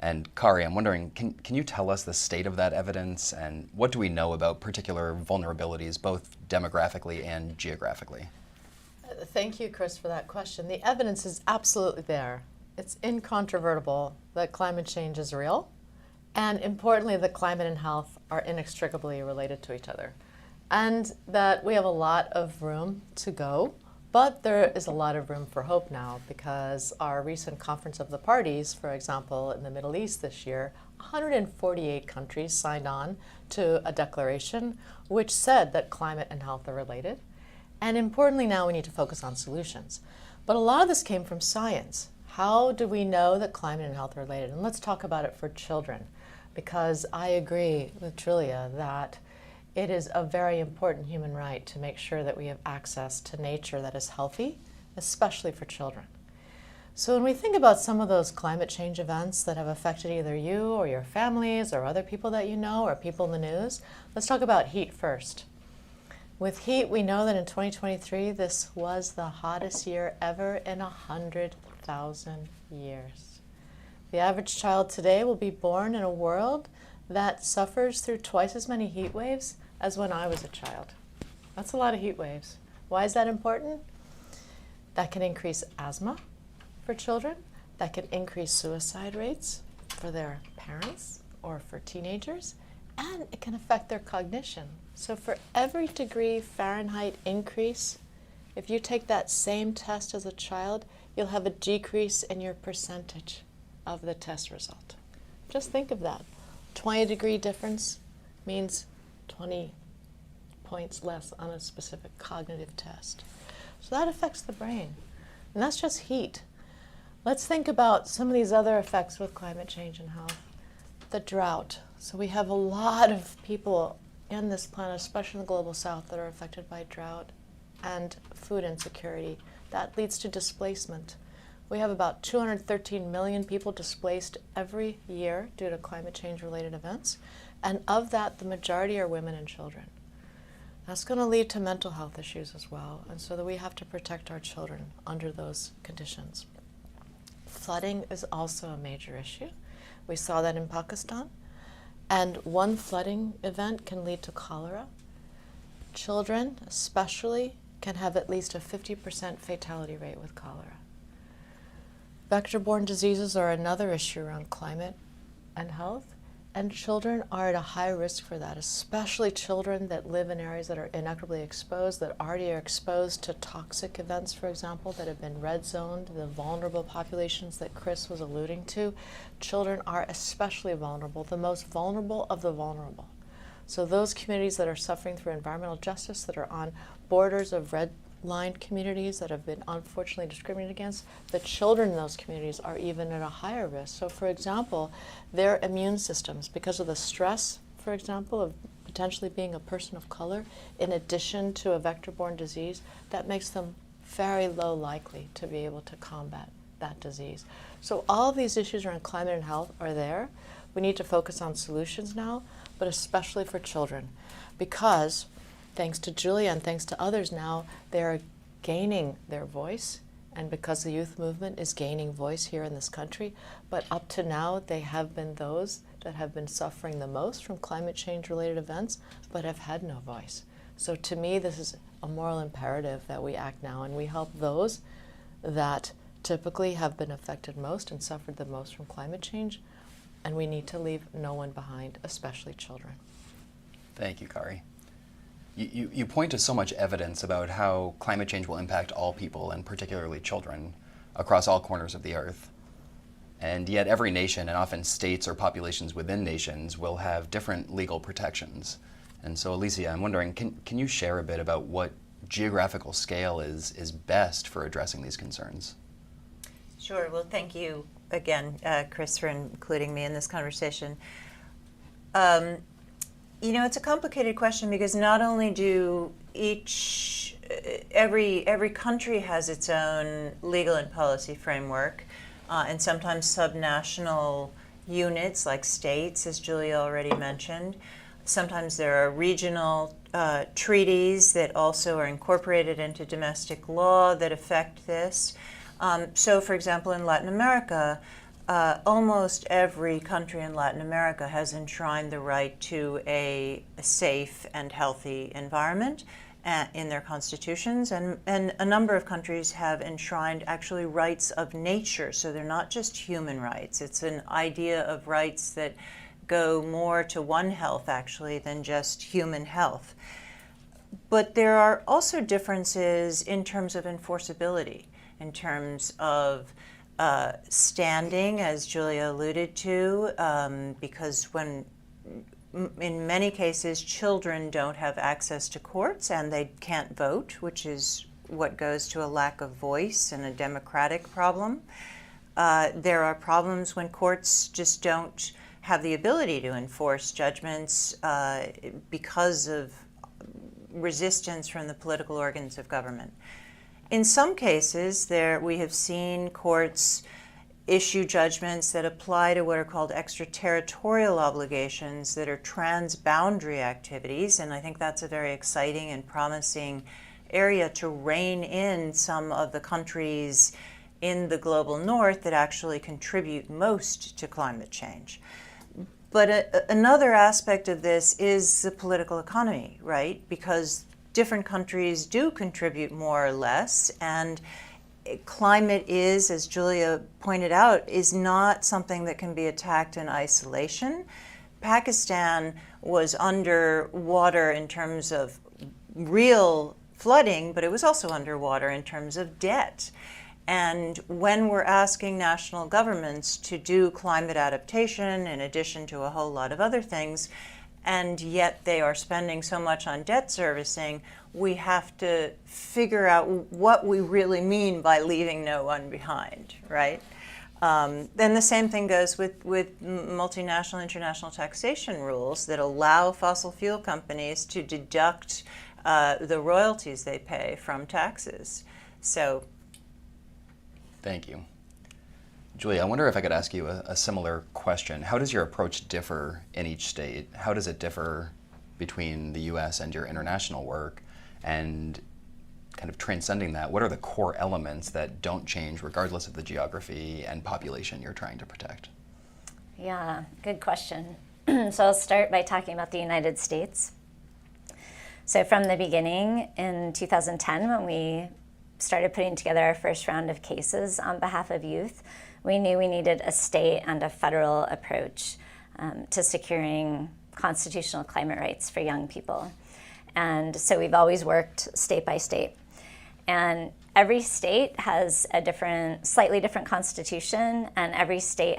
Speaker 3: And Kari, I'm wondering, can you tell us the state of that evidence and what do we know about particular vulnerabilities, both demographically and geographically?
Speaker 10: Thank you, Chris, for that question. The evidence is absolutely there. It's incontrovertible that climate change is real, and importantly, that climate and health are inextricably related to each other, and that we have a lot of room to go, but there is a lot of room for hope now because our recent Conference of the Parties, for example, in the Middle East this year, 148 countries signed on to a declaration which said that climate and health are related. And importantly, now we need to focus on solutions. But a lot of this came from science. How do we know that climate and health are related? And let's talk about it for children, because I agree with Julia that it is a very important human right to make sure that we have access to nature that is healthy, especially for children. So when we think about some of those climate change events that have affected either you or your families or other people that you know or people in the news, let's talk about heat first. With heat, we know that in 2023, this was the hottest year ever in 100,000 years. The average child today will be born in a world that suffers through twice as many heat waves as when I was a child. That's a lot of heat waves. Why is that important? That can increase asthma for children. That can increase suicide rates for their parents or for teenagers. And it can affect their cognition. So for every degree Fahrenheit increase, if you take that same test as a child, you'll have a decrease in your percentage of the test result. Just think of that. 20-degree difference means 20 points less on a specific cognitive test. So that affects the brain. And that's just heat. Let's think about some of these other effects with climate change and health. The drought. So we have a lot of people in this planet, especially in the global south, that are affected by drought and food insecurity. That leads to displacement. We have about 213 million people displaced every year due to climate change related events. And of that, the majority are women and children. That's going to lead to mental health issues as well. And so that we have to protect our children under those conditions. Flooding is also a major issue. We saw that in Pakistan. And one flooding event can lead to cholera. Children, especially, can have at least a 50% fatality rate with cholera. Vector-borne diseases are another issue around climate and health. And children are at a high risk for that, especially children that live in areas that are inequitably exposed, that already are exposed to toxic events, for example, that have been red zoned, the vulnerable populations that Chris was alluding to. Children are especially vulnerable, the most vulnerable of the vulnerable. So those communities that are suffering through environmental justice, that are on borders of red-lined communities that have been unfortunately discriminated against, the children in those communities are even at a higher risk. So for example, their immune systems, because of the stress, for example, of potentially being a person of color, in addition to a vector-borne disease, that makes them very low likely to be able to combat that disease. So all of these issues around climate and health are there. We need to focus on solutions now, but especially for children, because thanks to Julia and thanks to others now, they're gaining their voice, and because the youth movement is gaining voice here in this country. But up to now, they have been those that have been suffering the most from climate change related events, but have had no voice. So to me, this is a moral imperative that we act now, and we help those that typically have been affected most and suffered the most from climate change, and we need to leave no one behind, especially children.
Speaker 3: Thank you, Kari. You point to so much evidence about how climate change will impact all people, and particularly children, across all corners of the earth. And yet every nation, and often states or populations within nations, will have different legal protections. And so, Alicia, I'm wondering, can you share a bit about what geographical scale is best for addressing these concerns?
Speaker 11: Sure. Well, thank you again, Chris, for including me in this conversation. You know, it's a complicated question because not only do every country has its own legal and policy framework, and sometimes subnational units like states, as Julia already mentioned. Sometimes there are regional treaties that also are incorporated into domestic law that affect this. So, for example, in Latin America, almost every country in Latin America has enshrined the right to a safe and healthy environment in their constitutions, and a number of countries have enshrined actually rights of nature. So they're not just human rights. It's an idea of rights that go more to One Health, actually, than just human health. But there are also differences in terms of enforceability, in terms of standing, as Julia alluded to, because when in many cases children don't have access to courts and they can't vote, which is what goes to a lack of voice and a democratic problem. There are problems when courts just don't have the ability to enforce judgments because of resistance from the political organs of government. In some cases, we have seen courts issue judgments that apply to what are called extraterritorial obligations that are transboundary activities, and I think that's a very exciting and promising area to rein in some of the countries in the global north that actually contribute most to climate change. But another aspect of this is the political economy, right? Because different countries do contribute more or less, and climate is, as Julia pointed out, is not something that can be attacked in isolation. Pakistan was underwater in terms of real flooding, but it was also underwater in terms of debt. And when we're asking national governments to do climate adaptation, in addition to a whole lot of other things, and yet they are spending so much on debt servicing, we have to figure out what we really mean by leaving no one behind, right? Then the same thing goes with multinational international taxation rules that allow fossil fuel companies to deduct the royalties they pay from taxes. So,
Speaker 3: thank you. Julia, I wonder if I could ask you a similar question. How does your approach differ in each state? How does it differ between the US and your international work? And kind of transcending that, what are the core elements that don't change regardless of the geography and population you're trying to protect?
Speaker 9: Yeah, good question. So I'll start by talking about the United States. So from the beginning in 2010, when we started putting together our first round of cases on behalf of youth, we knew we needed a state and a federal approach. to securing constitutional climate rights for young people. And so we've always worked state by state. And every state has a slightly different constitution, and every state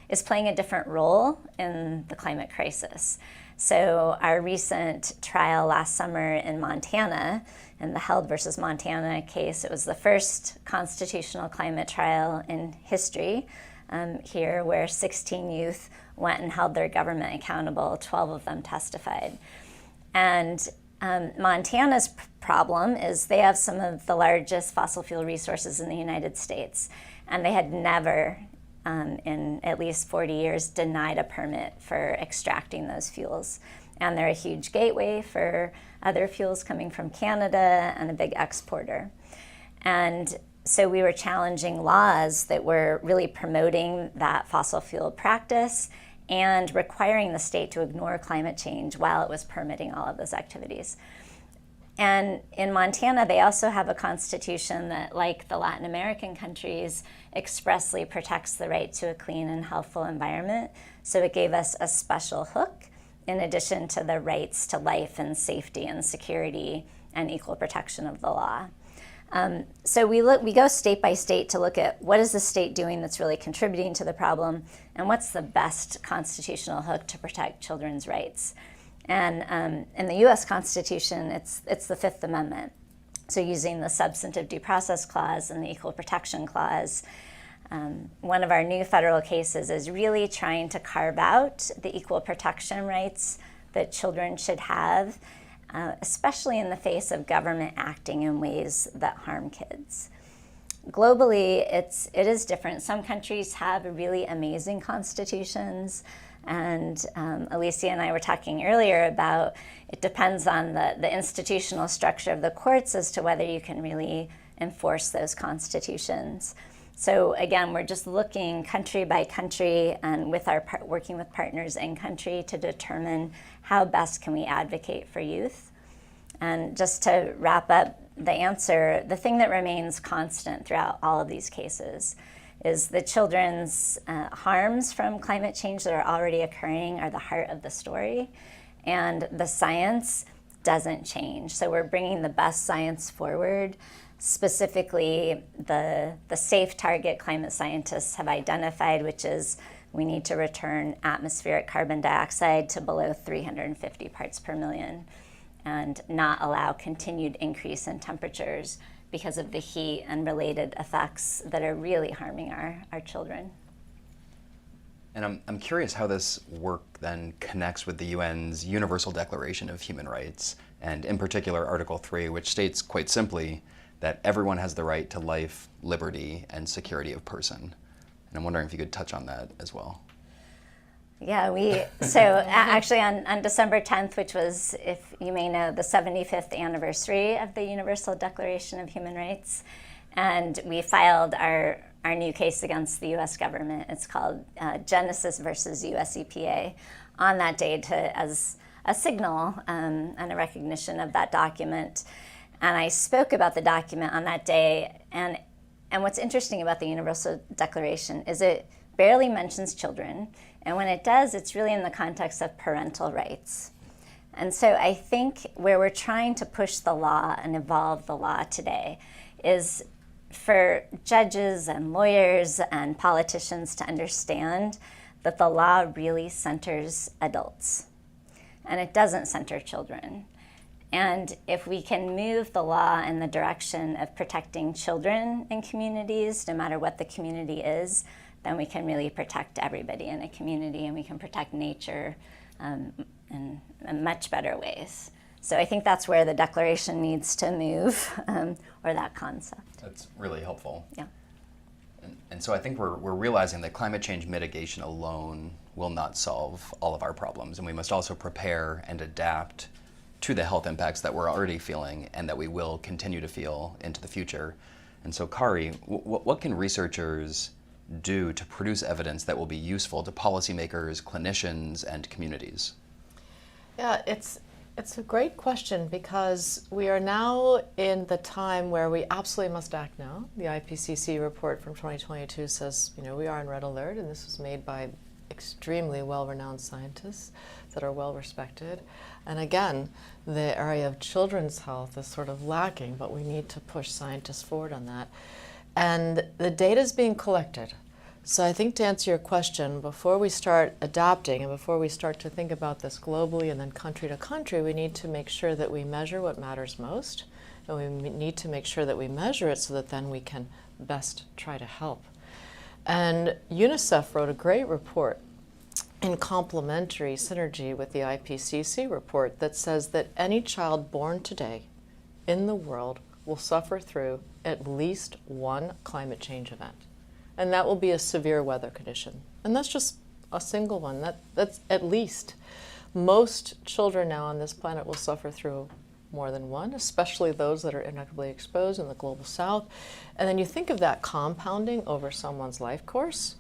Speaker 9: is playing a different role in the climate crisis. So our recent trial last summer in Montana, in the Held versus Montana case, it was the first constitutional climate trial in history here, where 16 youth went and held their government accountable. 12 of them testified. And Montana's problem is they have some of the largest fossil fuel resources in the United States, and they had never, in at least 40 years, denied a permit for extracting those fuels. And they're a huge gateway for other fuels coming from Canada and a big exporter. And so we were challenging laws that were really promoting that fossil fuel practice and requiring the state to ignore climate change while it was permitting all of those activities. And in Montana, they also have a constitution that, like the Latin American countries, expressly protects the right to a clean and healthful environment. So it gave us a special hook in addition to the rights to life and safety and security and equal protection of the law. So we go state by state to look at what is the state doing that's really contributing to the problem, and what's the best constitutional hook to protect children's rights. And in the U.S. Constitution, it's the Fifth Amendment. So using the Substantive Due Process Clause and the Equal Protection Clause, one of our new federal cases is really trying to carve out the equal protection rights that children should have, especially in the face of government acting in ways that harm kids. Globally, it is different. Some countries have really amazing constitutions, and Alicia and I were talking earlier about it depends on the institutional structure of the courts as to whether you can really enforce those constitutions. So again, we're just looking country by country and with working with partners in country to determine how best can we advocate for youth. And just to wrap up the answer, the thing that remains constant throughout all of these cases is the children's harms from climate change that are already occurring are the heart of the story, and the science doesn't change. So we're bringing the best science forward. Specifically, the safe target climate scientists have identified, which is we need to return atmospheric carbon dioxide to below 350 parts per million and not allow continued increase in temperatures because of the heat and related effects that are really harming our children.
Speaker 3: And I'm curious how this work then connects with the UN's Universal Declaration of Human Rights, and in particular Article 3, which states quite simply that everyone has the right to life, liberty, and security of person. And I'm wondering if you could touch on that as well.
Speaker 9: Yeah, so actually on December 10th, which was, if you may know, the 75th anniversary of the Universal Declaration of Human Rights, and we filed our new case against the U.S. government. It's called Genesis versus U.S. EPA, on that day as a signal and a recognition of that document. And I spoke about the document on that day, and what's interesting about the Universal Declaration is it barely mentions children, and when it does, it's really in the context of parental rights. And so I think where we're trying to push the law and evolve the law today is for judges and lawyers and politicians to understand that the law really centers adults, and it doesn't center children. And if we can move the law in the direction of protecting children in communities, no matter what the community is, then we can really protect everybody in a community, and we can protect nature in much better ways. So I think that's where the declaration needs to move, or that concept.
Speaker 3: That's really helpful.
Speaker 9: Yeah.
Speaker 3: And so I think we're realizing that climate change mitigation alone will not solve all of our problems, and we must also prepare and adapt to the health impacts that we're already feeling and that we will continue to feel into the future. And so Kari, what can researchers do to produce evidence that will be useful to policymakers, clinicians, and communities?
Speaker 10: Yeah, it's a great question, because we are now in the time where we absolutely must act now. The IPCC report from 2022 says, we are on red alert, and this was made by extremely well-renowned scientists that are well-respected. And again, the area of children's health is sort of lacking, but we need to push scientists forward on that. And the data is being collected. So I think to answer your question, before we start adapting and before we start to think about this globally and then country to country, we need to make sure that we measure what matters most. And we need to make sure that we measure it so that then we can best try to help. And UNICEF wrote a great report in complementary synergy with the IPCC report that says that any child born today in the world will suffer through at least one climate change event. And that will be a severe weather condition. And that's just a single one. That's at least. Most children now on this planet will suffer through more than one, especially those that are inequitably exposed in the global south. And then you think of that compounding over someone's life course,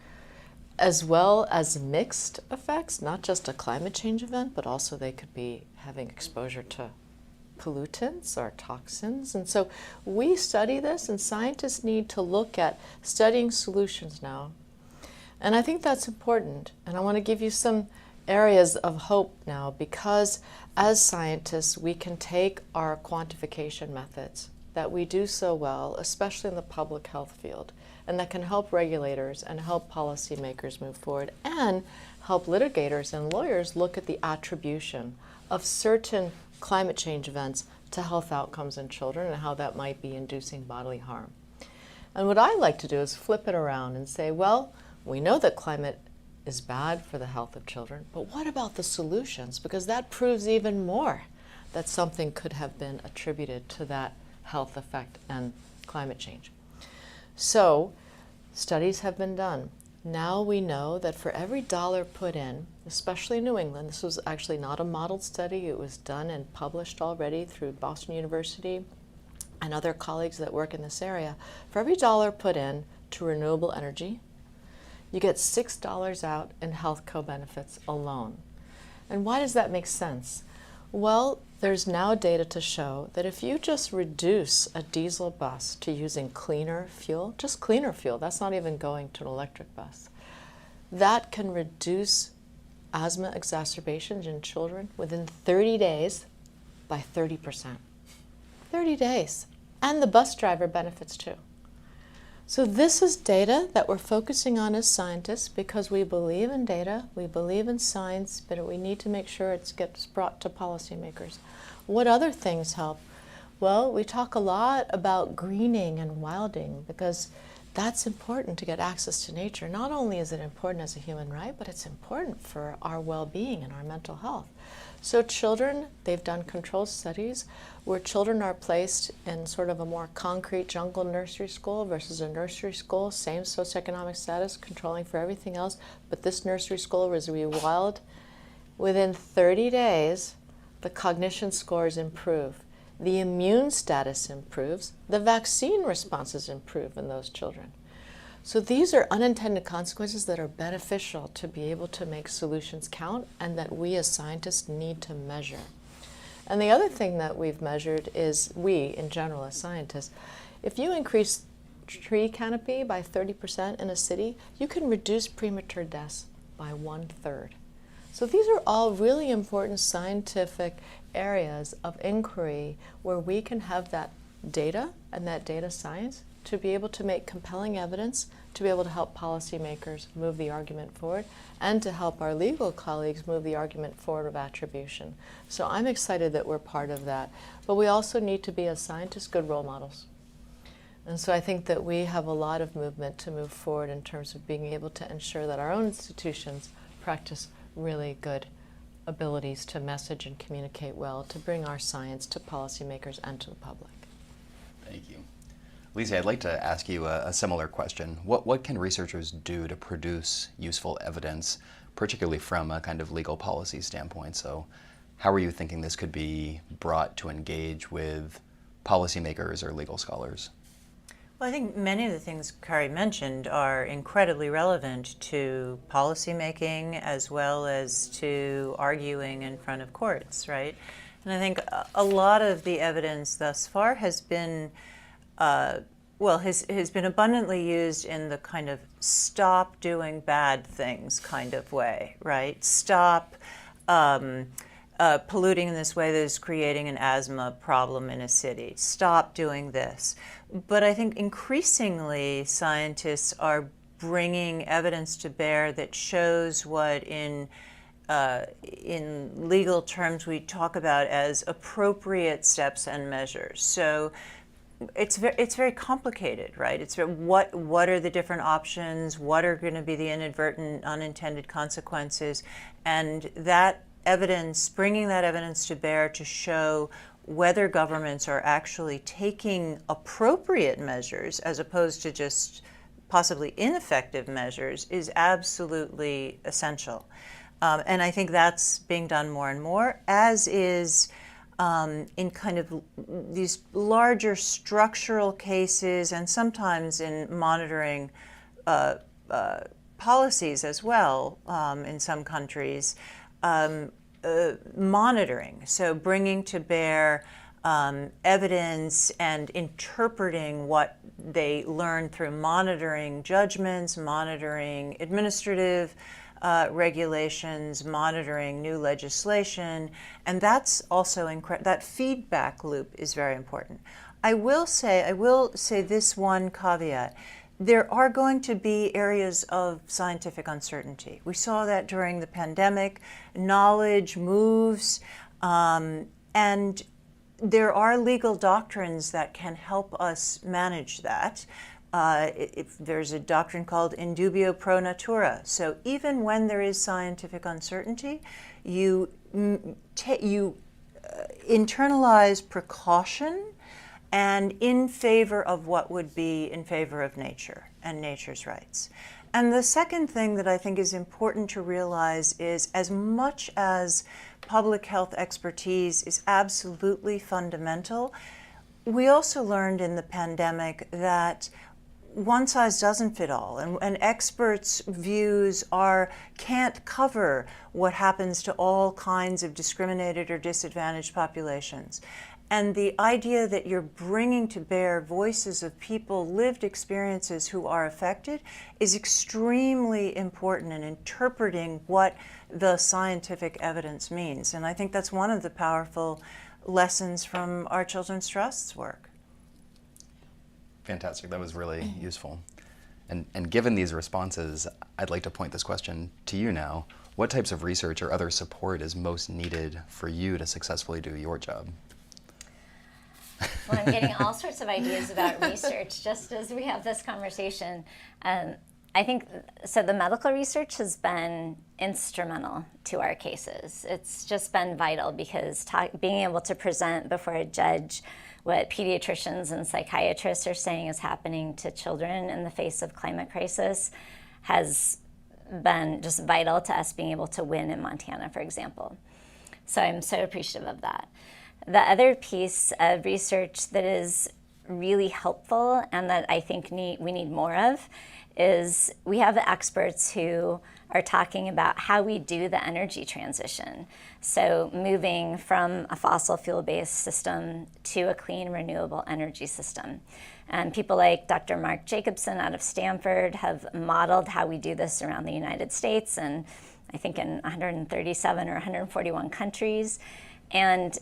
Speaker 10: as well as mixed effects, not just a climate change event, but also they could be having exposure to pollutants or toxins. And so we study this, and scientists need to look at studying solutions now. And I think that's important. And I want to give you some areas of hope now, because as scientists, we can take our quantification methods that we do so well, especially in the public health field, and that can help regulators and help policymakers move forward and help litigators and lawyers look at the attribution of certain climate change events to health outcomes in children and how that might be inducing bodily harm. And what I like to do is flip it around and say, well, we know that climate is bad for the health of children, but what about the solutions? Because that proves even more that something could have been attributed to that health effect and climate change. So studies have been done. Now we know that for every dollar put in, especially in New England, this was actually not a modeled study, it was done and published already through Boston University and other colleagues that work in this area. For every dollar put in to renewable energy, you get $6 out in health co-benefits alone. And why does that make sense? Well, there's now data to show that if you just reduce a diesel bus to using cleaner fuel, just cleaner fuel, that's not even going to an electric bus, that can reduce asthma exacerbations in children within 30 days by 30%. 30 days. And the bus driver benefits too. So this is data that we're focusing on as scientists because we believe in data, we believe in science, but we need to make sure it gets brought to policymakers. What other things help? Well, we talk a lot about greening and wilding because that's important to get access to nature. Not only is it important as a human right, but it's important for our well-being and our mental health. So children, they've done controlled studies where children are placed in sort of a more concrete jungle nursery school versus a nursery school, same socioeconomic status, controlling for everything else, but this nursery school was wild. Within 30 days, the cognition scores improve. The immune status improves. The vaccine responses improve in those children. So these are unintended consequences that are beneficial to be able to make solutions count and that we as scientists need to measure. And the other thing that we've measured is, we in general as scientists, if you increase tree canopy by 30% in a city, you can reduce premature deaths by 1/3. So these are all really important scientific areas of inquiry where we can have that data and that data science to be able to make compelling evidence, to be able to help policymakers move the argument forward, and to help our legal colleagues move the argument forward of attribution. So I'm excited that we're part of that. But we also need to be, as scientists, good role models. And so I think that we have a lot of movement to move forward in terms of being able to ensure that our own institutions practice really good abilities to message and communicate well, to bring our science to policymakers and to the public.
Speaker 3: Thank you. Lisa, I'd like to ask you a similar question. What can researchers do to produce useful evidence, particularly from a kind of legal policy standpoint? So how are you thinking this could be brought to engage with policymakers or legal scholars?
Speaker 11: Well, I think many of the things Kari mentioned are incredibly relevant to policymaking as well as to arguing in front of courts, right? And I think a lot of the evidence thus far has been well, has been abundantly used in the kind of stop doing bad things kind of way, right? Stop polluting in this way that is creating an asthma problem in a city. Stop doing this. But I think increasingly scientists are bringing evidence to bear that shows what in legal terms we talk about as appropriate steps and measures. So it's very complicated, right? It's what are the different options? What are going to be the inadvertent, unintended consequences? And that evidence, bringing that evidence to bear to show whether governments are actually taking appropriate measures as opposed to just possibly ineffective measures, is absolutely essential. And I think that's being done more and more, as is in kind of these larger structural cases, and sometimes in monitoring policies as well in some countries, monitoring. So bringing to bear evidence and interpreting what they learn through monitoring judgments, monitoring administrative regulations, monitoring new legislation, and that's also that feedback loop is very important. I will say this one caveat. There are going to be areas of scientific uncertainty. We saw that during the pandemic. Knowledge moves, and there are legal doctrines that can help us manage that. If there's a doctrine called in dubio pro natura. So even when there is scientific uncertainty, you internalize precaution and in favor of what would be in favor of nature and nature's rights. And the second thing that I think is important to realize is, as much as public health expertise is absolutely fundamental, we also learned in the pandemic that one size doesn't fit all, and experts' views can't cover what happens to all kinds of discriminated or disadvantaged populations. And the idea that you're bringing to bear voices of people, lived experiences who are affected, is extremely important in interpreting what the scientific evidence means. And I think that's one of the powerful lessons from our Children's Trust's work.
Speaker 3: Fantastic. That was really useful. And given these responses, I'd like to point this question to you now. What types of research or other support is most needed for you to successfully do your job?
Speaker 9: Well, I'm getting all sorts of ideas about research just as we have this conversation. I think, so the medical research has been instrumental to our cases. It's just been vital because being able to present before a judge what pediatricians and psychiatrists are saying is happening to children in the face of climate crisis has been just vital to us being able to win in Montana, for example. So I'm so appreciative of that. The other piece of research that is really helpful and that I think we need more of is we have experts who are talking about how we do the energy transition. So moving from a fossil fuel-based system to a clean, renewable energy system. And people like Dr. Mark Jacobson out of Stanford have modeled how we do this around the United States, and I think in 137 or 141 countries. And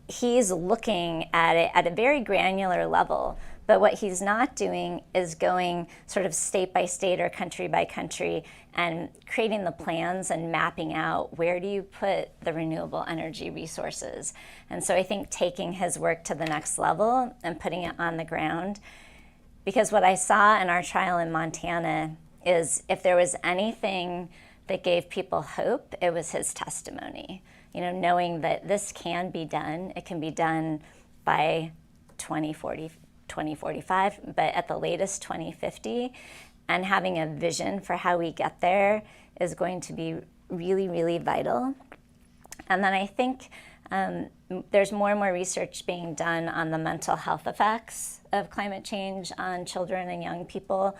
Speaker 9: he's looking at it at a very granular level, but what he's not doing is going sort of state by state or country by country and creating the plans and mapping out where do you put the renewable energy resources. And so I think taking his work to the next level and putting it on the ground, because what I saw in our trial in Montana is if there was anything that gave people hope, it was his testimony. You know, knowing that this can be done, it can be done by 2040, 2045, but at the latest 2050, and having a vision for how we get there is going to be really, really vital. And then I think there's more and more research being done on the mental health effects of climate change on children and young people.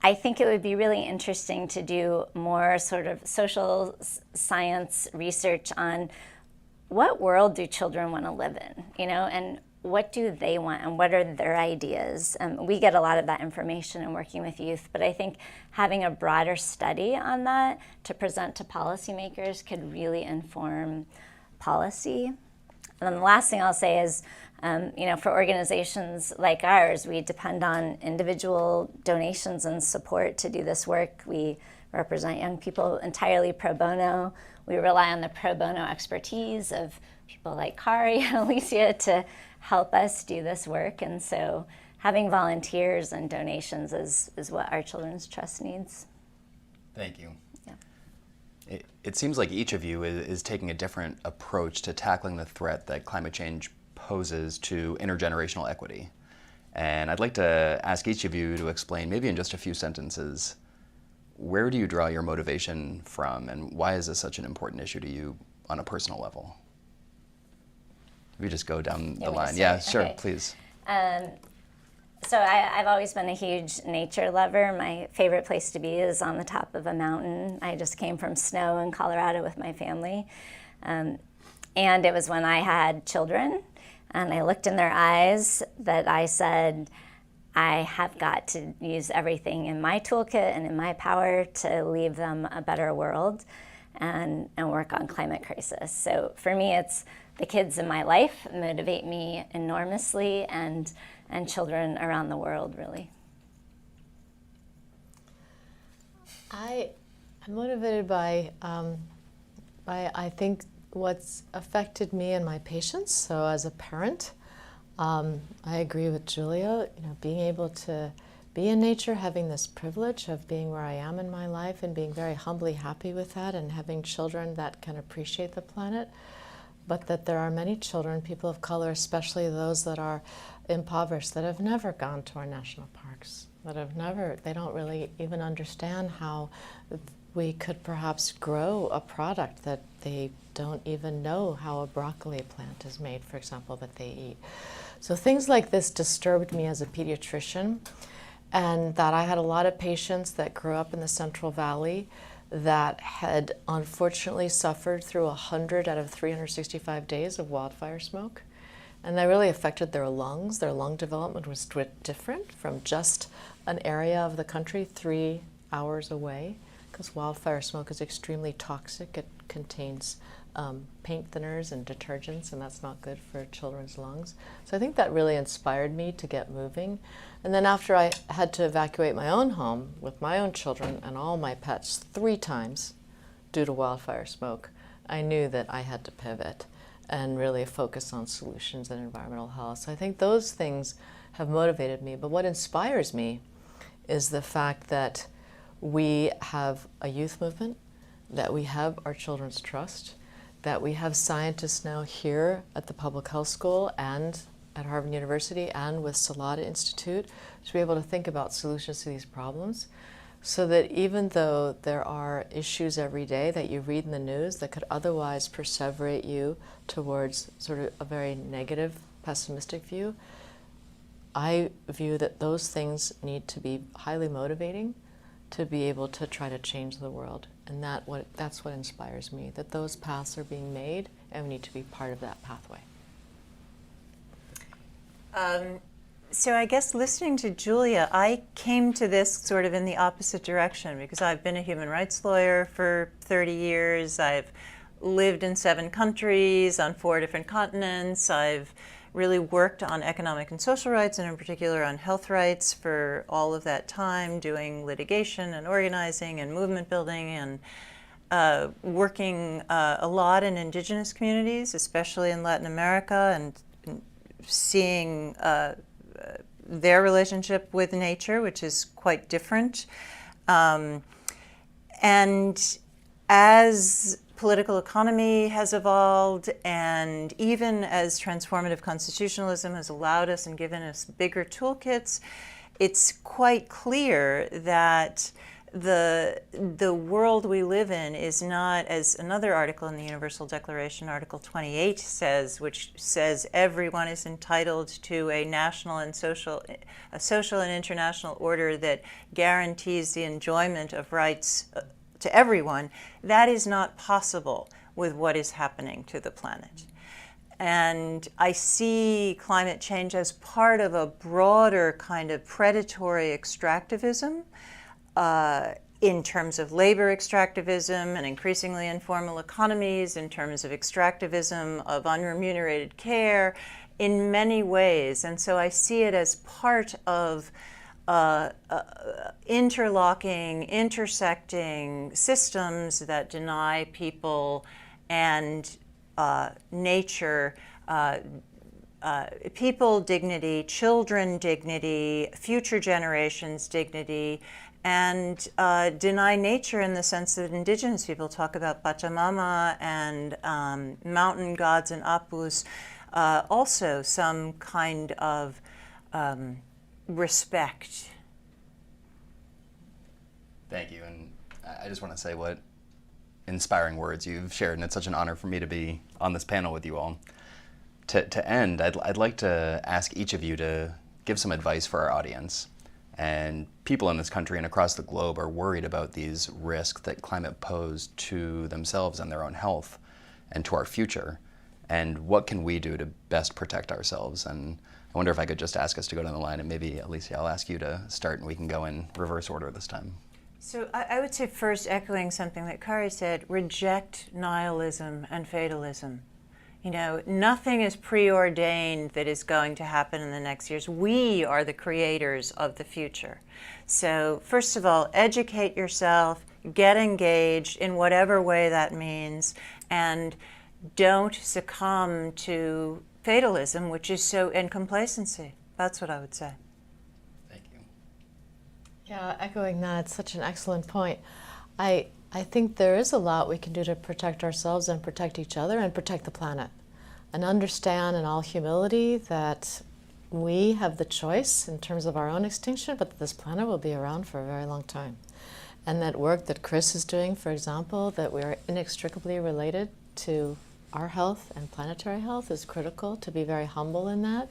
Speaker 9: I think it would be really interesting to do more sort of social science research on what world do children want to live in, you know, and what do they want and what are their ideas? We get a lot of that information in working with youth, but I think having a broader study on that to present to policymakers could really inform policy. And then the last thing I'll say is, for organizations like ours, we depend on individual donations and support to do this work. We represent young people entirely pro bono. We rely on the pro bono expertise of people like Kari and Alicia to help us do this work. And so having volunteers and donations is what our Children's Trust needs.
Speaker 3: Thank you.
Speaker 9: Yeah.
Speaker 3: It seems like each of you is taking a different approach to tackling the threat that climate change poses to intergenerational equity. And I'd like to ask each of you to explain, maybe in just a few sentences, where do you draw your motivation from, and why is this such an important issue to you on a personal level? If you just go down the line. Yeah, sure,
Speaker 9: okay.
Speaker 3: Please.
Speaker 9: So I've always been a huge nature lover. My favorite place to be is on the top of a mountain. I just came from snow in Colorado with my family. And it was when I had children and I looked in their eyes that I said, I have got to use everything in my toolkit and in my power to leave them a better world and work on climate crisis. So for me, it's the kids in my life motivate me enormously, and children around the world, really.
Speaker 10: I'm motivated by I think what's affected me and my patients. So as a parent, I agree with Julia, being able to be in nature, having this privilege of being where I am in my life and being very humbly happy with that, and having children that can appreciate the planet. But that there are many children, people of color, especially those that are impoverished, that have never gone to our national parks, they don't really even understand how we could perhaps grow a product that they don't even know how a broccoli plant is made, for example, that they eat. So things like this disturbed me as a pediatrician, and that I had a lot of patients that grew up in the Central Valley that had unfortunately suffered through 100 out of 365 days of wildfire smoke. And that really affected their lungs. Their lung development was different from just an area of the country 3 hours away, because wildfire smoke is extremely toxic. It contains paint thinners and detergents, and that's not good for children's lungs. So I think that really inspired me to get moving. And then after I had to evacuate my own home with my own children and all my pets 3 times due to wildfire smoke, I knew that I had to pivot and really focus on solutions and environmental health. So I think those things have motivated me. But what inspires me is the fact that we have a youth movement, that we have our Children's Trust, that we have scientists now here at the Public Health School and at Harvard University and with Salada Institute to be able to think about solutions to these problems, so that even though there are issues every day that you read in the news that could otherwise perseverate you towards sort of a very negative, pessimistic view, I view that those things need to be highly motivating to be able to try to change the world. And that's what inspires me, that those paths are being made and we need to be part of that pathway.
Speaker 11: So I guess listening to Julia, I came to this sort of in the opposite direction, because I've been a human rights lawyer for 30 years. I've lived in 7 countries on 4 different continents. I've really worked on economic and social rights, and in particular on health rights for all of that time, doing litigation and organizing and movement building, and working a lot in indigenous communities, especially in Latin America, and seeing their relationship with nature, which is quite different. And as political economy has evolved, and even as transformative constitutionalism has allowed us and given us bigger toolkits, it's quite clear that the world we live in is not, as another article in the Universal Declaration, Article 28 says, which says everyone is entitled to a social and international order that guarantees the enjoyment of rights to everyone. That is not possible with what is happening to the planet. And I see climate change as part of a broader kind of predatory extractivism in terms of labor extractivism and increasingly informal economies, in terms of extractivism of unremunerated care, in many ways. And so I see it as part of interlocking, intersecting systems that deny people and nature, people dignity, children dignity, future generations dignity, and deny nature in the sense that indigenous people talk about Pachamama and mountain gods and apus, also some kind of respect.
Speaker 3: Thank you, and I just want to say what inspiring words you've shared, and it's such an honor for me to be on this panel with you all. To end, I'd like to ask each of you to give some advice for our audience. And people in this country and across the globe are worried about these risks that climate pose to themselves and their own health and to our future. And what can we do to best protect ourselves? And I wonder if I could just ask us to go down the line, and maybe, Alicia, I'll ask you to start and we can go in reverse order this time.
Speaker 11: So I would say first, echoing something that Kari said, reject nihilism and fatalism. You know, nothing is preordained that is going to happen in the next years. We are the creators of the future. So first of all, educate yourself, get engaged in whatever way that means, and don't succumb to fatalism, which is so, and complacency. That's what I would say.
Speaker 3: Thank you.
Speaker 10: Yeah, echoing that, it's such an excellent point. I think there is a lot we can do to protect ourselves and protect each other and protect the planet. And understand in all humility that we have the choice in terms of our own extinction, but that this planet will be around for a very long time. And that work that Chris is doing, for example, that we are inextricably related to our health and planetary health, is critical, to be very humble in that.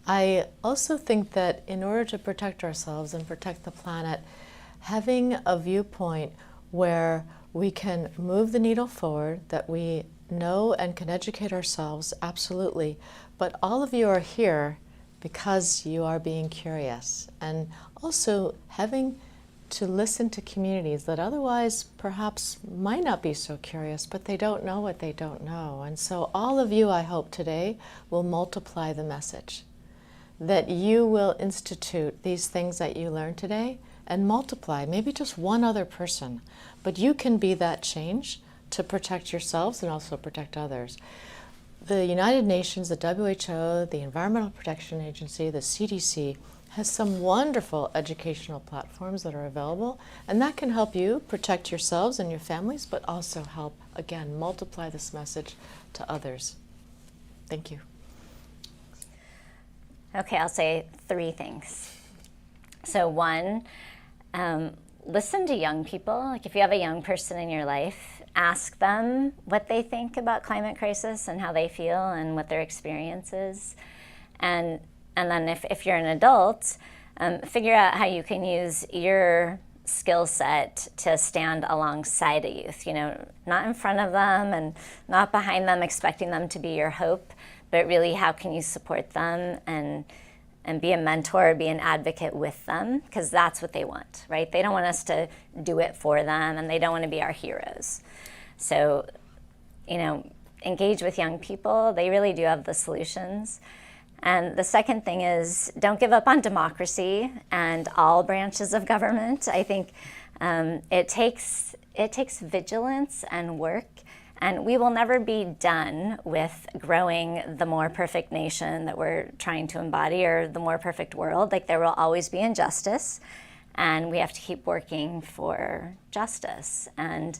Speaker 10: I also think that in order to protect ourselves and protect the planet, having a viewpoint where we can move the needle forward, that we know and can educate ourselves, absolutely. But all of you are here because you are being curious, and also having to listen to communities that otherwise perhaps might not be so curious, but they don't know what they don't know. And so all of you, I hope today, will multiply the message, that you will institute these things that you learned today and multiply, maybe just one other person, but you can be that change to protect yourselves and also protect others. The United Nations, the WHO, the Environmental Protection Agency, the CDC, has some wonderful educational platforms that are available, and that can help you protect yourselves and your families, but also help, again, multiply this message to others. Thank you.
Speaker 9: Okay, I'll say 3 things. So one, listen to young people. Like if you have a young person in your life, ask them what they think about climate crisis and how they feel and what their experience is. And then if you're an adult, figure out how you can use your skill set to stand alongside a youth, you know, not in front of them and not behind them, expecting them to be your hope, but really how can you support them and be a mentor, be an advocate with them, because that's what they want, right? They don't want us to do it for them, and they don't want to be our heroes. So, you know, engage with young people. They really do have the solutions. And the second thing is, don't give up on democracy and all branches of government. I think it takes vigilance and work. And we will never be done with growing the more perfect nation that we're trying to embody, or the more perfect world. Like, there will always be injustice, and we have to keep working for justice. And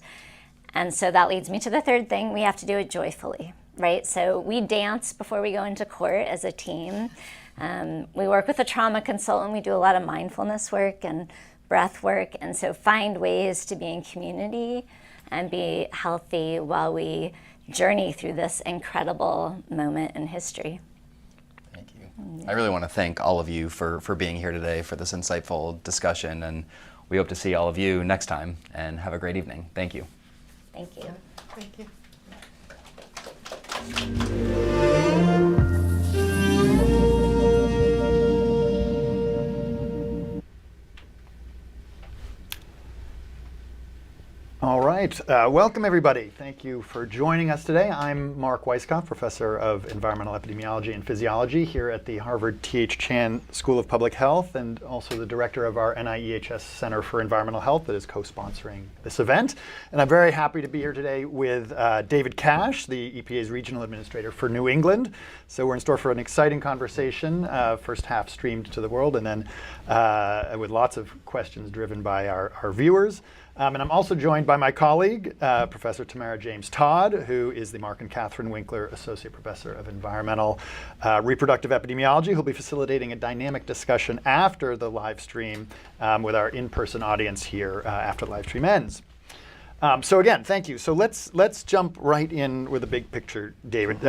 Speaker 9: so that leads me to the third thing: we have to do it joyfully, right? So we dance before we go into court as a team. We work with a trauma consultant. We do a lot of mindfulness work and breath work. And so find ways to be in community and be healthy while we journey through this incredible moment in history.
Speaker 3: Thank you. I really want to thank all of you for being here today for this insightful discussion, and we hope to see all of you next time, and have a great evening. Thank you.
Speaker 9: Thank you.
Speaker 10: Thank you.
Speaker 12: All right, welcome everybody. Thank you for joining us today. I'm Mark Weisskopf, Professor of Environmental Epidemiology and Physiology here at the Harvard T.H. Chan School of Public Health, and also the director of our NIEHS Center for Environmental Health that is co-sponsoring this event. And I'm very happy to be here today with David Cash, the EPA's Regional Administrator for New England. So we're in store for an exciting conversation, first half streamed to the world, and then with lots of questions driven by our viewers. And I'm also joined by my colleague, Professor Tamara James Todd, who is the Mark and Catherine Winkler Associate Professor of Environmental Reproductive Epidemiology, who'll be facilitating a dynamic discussion after the live stream with our in-person audience here after the live stream ends. So again, thank you. So let's jump right in with the big picture, David.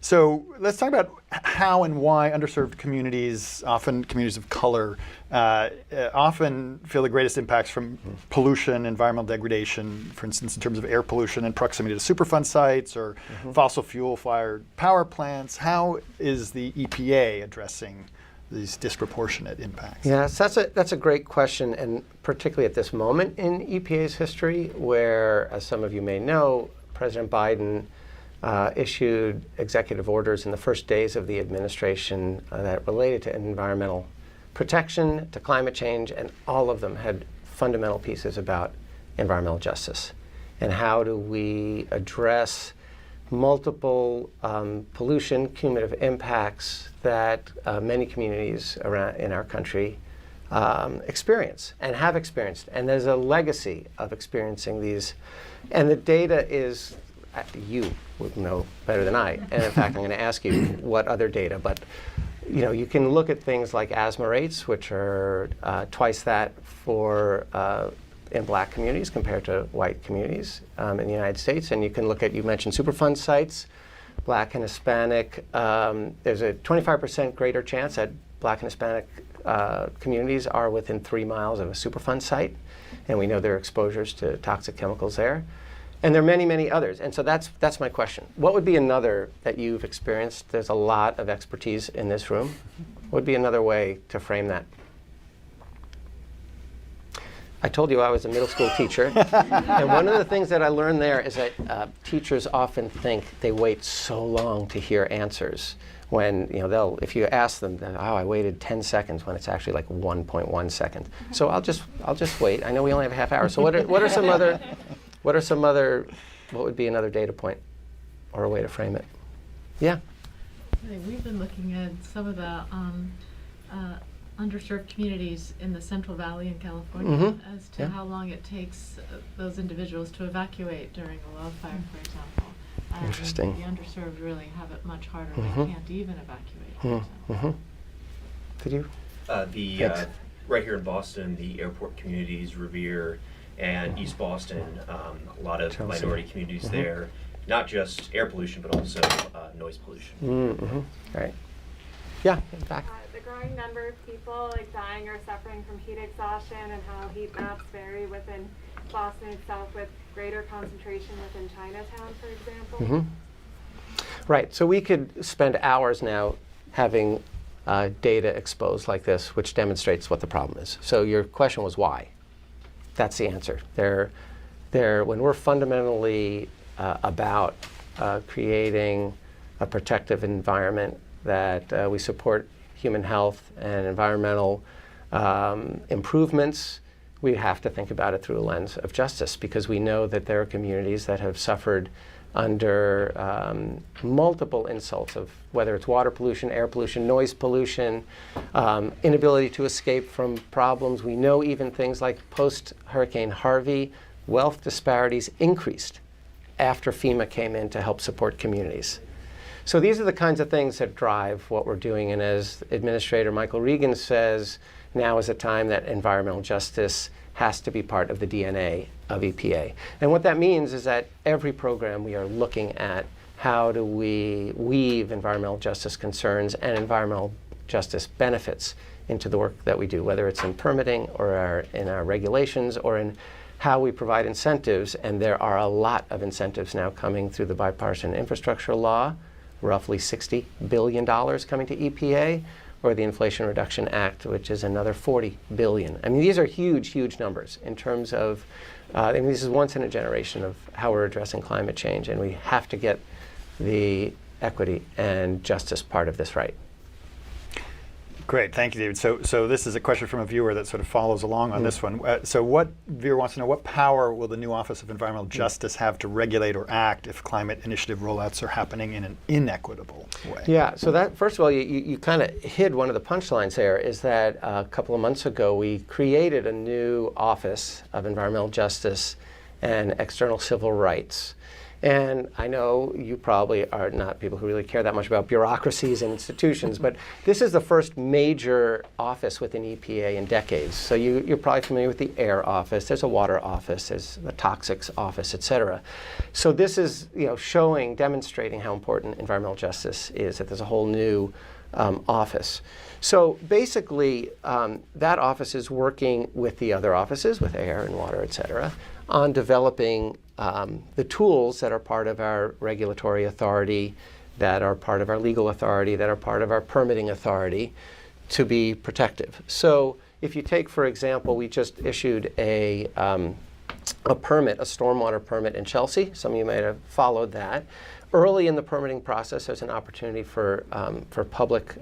Speaker 12: So let's talk about how and why underserved communities, often communities of color, often feel the greatest impacts from pollution, environmental degradation, for instance, in terms of air pollution and proximity to Superfund sites or fossil fuel-fired power plants. How is the EPA addressing these disproportionate impacts?
Speaker 13: Yes, that's a great question, and particularly at this moment in EPA's history, where, as some of you may know, President Biden issued executive orders in the first days of the administration that related to environmental protection, to climate change, and all of them had fundamental pieces about environmental justice. And how do we address multiple pollution, cumulative impacts that many communities around in our country experience and have experienced. And there's a legacy of experiencing these. And the data is, you would know better than I. And in fact, I'm going to ask you what other data. But you can look at things like asthma rates, which are twice that for in black communities compared to white communities in the United States. And you can look at, you mentioned Superfund sites, black and Hispanic. There's a 25% greater chance that black and Hispanic communities are within 3 miles of a Superfund site. And we know there are exposures to toxic chemicals there. And there are many, many others. And so that's my question. What would be another that you've experienced? There's a lot of expertise in this room. What would be another way to frame that? I told you I was a middle school teacher. And one of the things that I learned there is that teachers often think they wait so long to hear answers. When if you ask them, I waited 10 seconds, when it's actually like 1.1 second. So I'll just wait. I know we only have a half hour. So what are some other, what would be another data point or a way to frame it? Yeah.
Speaker 14: We've been looking at some of the underserved communities in the Central Valley in California as to how long it takes those individuals to evacuate during a wildfire, for example.
Speaker 13: Interesting.
Speaker 14: The underserved really have it much harder. They can't even evacuate, for example.
Speaker 13: Did you?
Speaker 15: Right here in Boston, the airport communities, Revere and East Boston, a lot of
Speaker 13: Chelsea.
Speaker 15: minority communities there, not just air pollution, but also noise pollution.
Speaker 13: Right. Yeah, in fact.
Speaker 16: The growing number of people dying or suffering from heat exhaustion, and how heat maps vary within Boston itself, with greater concentration within Chinatown, for example.
Speaker 13: Right. So we could spend hours now having data exposed like this, which demonstrates what the problem is. So your question was why? That's the answer. When we're fundamentally about creating a protective environment that we support human health and environmental improvements, we have to think about it through a lens of justice, because we know that there are communities that have suffered under multiple insults of whether it's water pollution, air pollution, noise pollution, inability to escape from problems. We know even things like post-Hurricane Harvey, wealth disparities increased after FEMA came in to help support communities. So these are the kinds of things that drive what we're doing. And as Administrator Michael Regan says, now is a time that environmental justice has to be part of the DNA of EPA. And what that means is that every program we are looking at how do we weave environmental justice concerns and environmental justice benefits into the work that we do, whether it's in permitting or in our regulations or in how we provide incentives, and there are a lot of incentives now coming through the bipartisan infrastructure law, roughly $60 billion coming to EPA, or the Inflation Reduction Act, which is another $40 billion. I mean, these are huge, huge numbers in terms of, I mean, this is once in a generation of how we're addressing climate change, and we have to get the equity and justice part of this right.
Speaker 12: Great, thank you, David. So this is a question from a viewer that sort of follows along on this one. So what viewer wants to know, what power will the new Office of Environmental Justice have to regulate or act if climate initiative rollouts are happening in an inequitable way?
Speaker 13: Yeah, so that, first of all, you kind of hid one of the punchlines there, is that a couple of months ago we created a new Office of Environmental Justice and External Civil Rights. And I know you probably are not people who really care that much about bureaucracies and institutions, but this is the first major office within EPA in decades. So you're probably familiar with the Air Office, there's a Water Office, there's the Toxics Office, et cetera. So this is showing, demonstrating how important environmental justice is, that there's a whole new office. So basically, that office is working with the other offices, with air and water, et cetera, on developing the tools that are part of our regulatory authority, that are part of our legal authority, that are part of our permitting authority to be protective. So if you take, for example, we just issued a permit, a stormwater permit in Chelsea. Some of you might have followed that. Early in the permitting process, there's an opportunity for public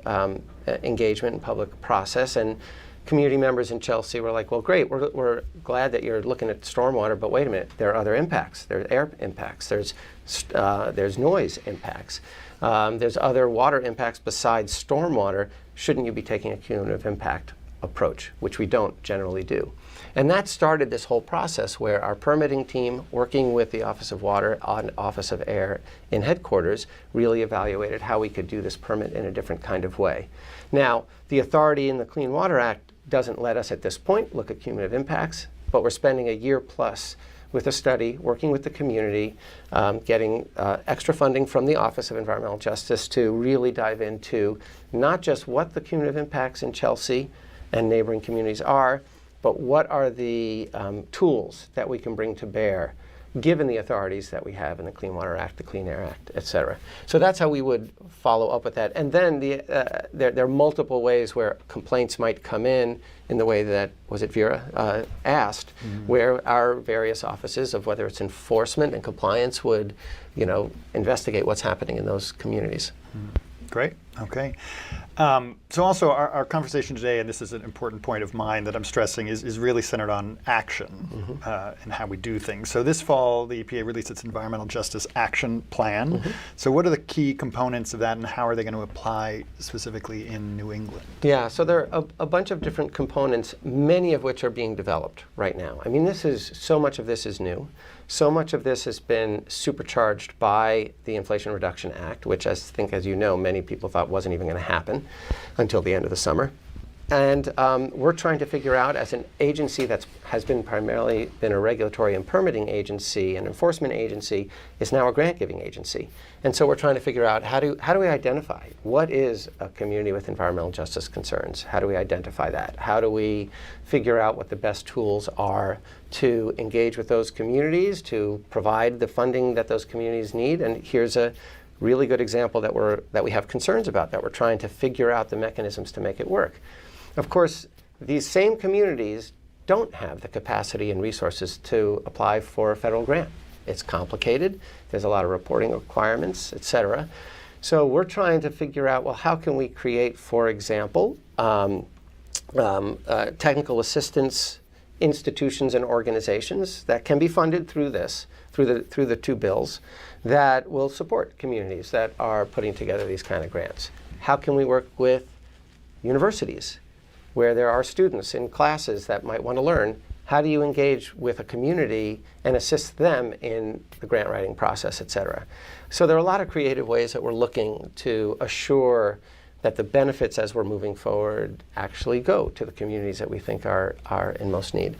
Speaker 13: engagement and public process. And community members in Chelsea were like, well, great, we're glad that you're looking at stormwater, but wait a minute, there are other impacts. There's air impacts, there's noise impacts, there's other water impacts besides stormwater. Shouldn't you be taking a cumulative impact approach, which we don't generally do? And that started this whole process where our permitting team, working with the Office of Water and Office of Air in headquarters, really evaluated how we could do this permit in a different kind of way. Now, the authority in the Clean Water Act doesn't let us at this point look at cumulative impacts, but we're spending a year plus with a study, working with the community, getting extra funding from the Office of Environmental Justice to really dive into not just what the cumulative impacts in Chelsea and neighboring communities are, but what are the tools that we can bring to bear given the authorities that we have in the Clean Water Act, the Clean Air Act, et cetera. So that's how we would follow up with that. And then there are multiple ways where complaints might come in the way that, was it Vera asked, where our various offices of whether it's enforcement and compliance would, investigate what's happening in those communities.
Speaker 12: Great, okay. So also our conversation today, and this is an important point of mine that I'm stressing, is really centered on action and how we do things. So this fall, the EPA released its Environmental Justice Action Plan. So what are the key components of that, and how are they going to apply specifically in New England?
Speaker 13: Yeah, so there are a bunch of different components, many of which are being developed right now. I mean, so much of this is new. So much of this has been supercharged by the Inflation Reduction Act, which I think, as you know, many people thought wasn't even going to happen until the end of the summer. And we're trying to figure out, as an agency that has been primarily been a regulatory and permitting agency, an enforcement agency, is now a grant-giving agency. And so we're trying to figure out how do we identify what is a community with environmental justice concerns? How do we identify that? How do we figure out what the best tools are to engage with those communities, to provide the funding that those communities need? And here's a really good example that we have concerns about, that we're trying to figure out the mechanisms to make it work. Of course, these same communities don't have the capacity and resources to apply for a federal grant. It's complicated. There's a lot of reporting requirements, et cetera. So we're trying to figure out, well, how can we create, for example, technical assistance institutions and organizations that can be funded through this, through the two bills, that will support communities that are putting together these kind of grants. How can we work with universities, where there are students in classes that might want to learn? How do you engage with a community and assist them in the grant writing process, et cetera? So there are a lot of creative ways that we're looking to assure that the benefits as we're moving forward actually go to the communities that we think are in most need.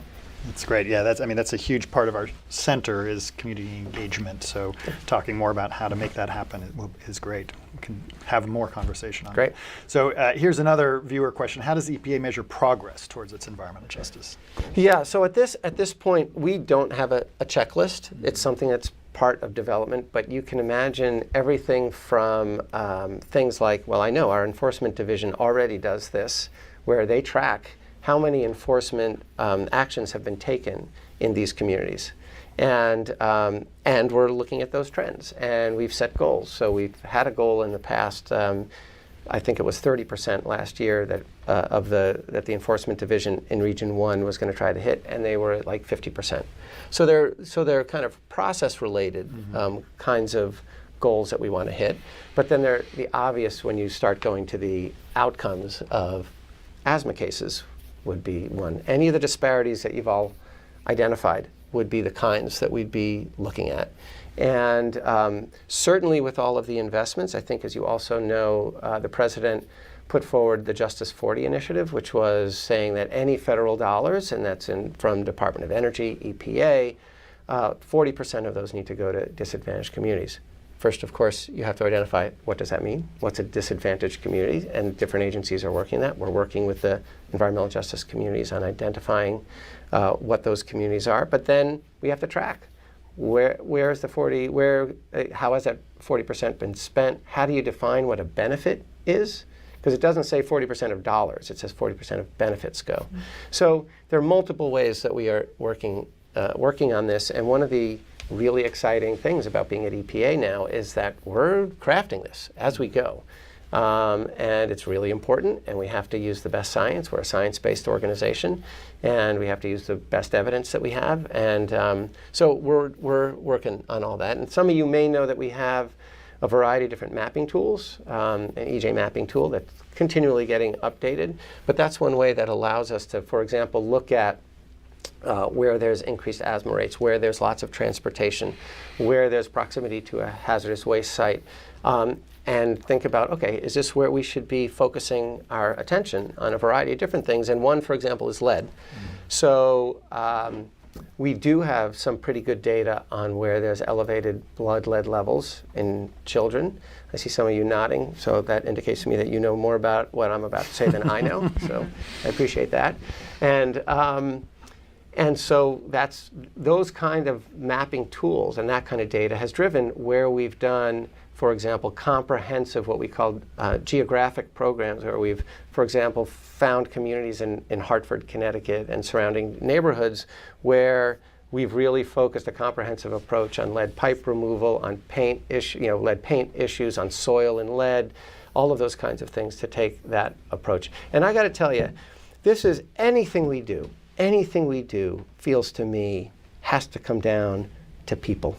Speaker 12: That's great. Yeah, that's a huge part of our center is community engagement. So talking more about how to make that happen is great. We can have more conversation on
Speaker 13: Great.
Speaker 12: it. So here's another viewer question. How does EPA measure progress towards its environmental justice goals?
Speaker 13: Yeah, so at this point, we don't have a checklist. It's something that's part of development, but you can imagine everything from things like, well, I know our enforcement division already does this, where they track how many enforcement actions have been taken in these communities. And we're looking at those trends, and we've set goals. So we've had a goal in the past, I think it was 30% last year that that the enforcement division in Region 1 was going to try to hit, and they were at like 50%. So they're kind of process-related kinds of goals that we want to hit. But then they're the obvious when you start going to the outcomes of asthma cases would be one. Any of the disparities that you've all identified would be the kinds that we'd be looking at. And certainly with all of the investments, I think as you also know, the President put forward the Justice 40 initiative, which was saying that any federal dollars, and that's from Department of Energy, EPA, 40% of those need to go to disadvantaged communities. First, of course, you have to identify what does that mean? What's a disadvantaged community? And different agencies are working that. We're working with the environmental justice communities on identifying what those communities are. But then we have to track where is the 40? How has that 40% been spent? How do you define what a benefit is? Because it doesn't say 40% of dollars. It says 40% of benefits go. Mm-hmm. So there are multiple ways that we are working on this. And one of the really exciting things about being at EPA now is that we're crafting this as we go. And it's really important, and we have to use the best science. We're a science-based organization, and we have to use the best evidence that we have. And so we're working on all that. And some of you may know that we have a variety of different mapping tools, an EJ mapping tool that's continually getting updated. But that's one way that allows us to, for example, look at where there's increased asthma rates, where there's lots of transportation, where there's proximity to a hazardous waste site, and think about, okay, is this where we should be focusing our attention on a variety of different things? And one, for example, is lead. Mm-hmm. So we do have some pretty good data on where there's elevated blood lead levels in children. I see some of you nodding, so that indicates to me that you know more about what I'm about to say than I know, so I appreciate that. And so that's those kind of mapping tools and that kind of data has driven where we've done, for example, comprehensive what we call geographic programs, where we've, for example, found communities in Hartford, Connecticut and surrounding neighborhoods where we've really focused a comprehensive approach on lead pipe removal, on paint lead paint issues, on soil and lead, all of those kinds of things to take that approach. And I got to tell you, this is anything we do feels to me has to come down to people.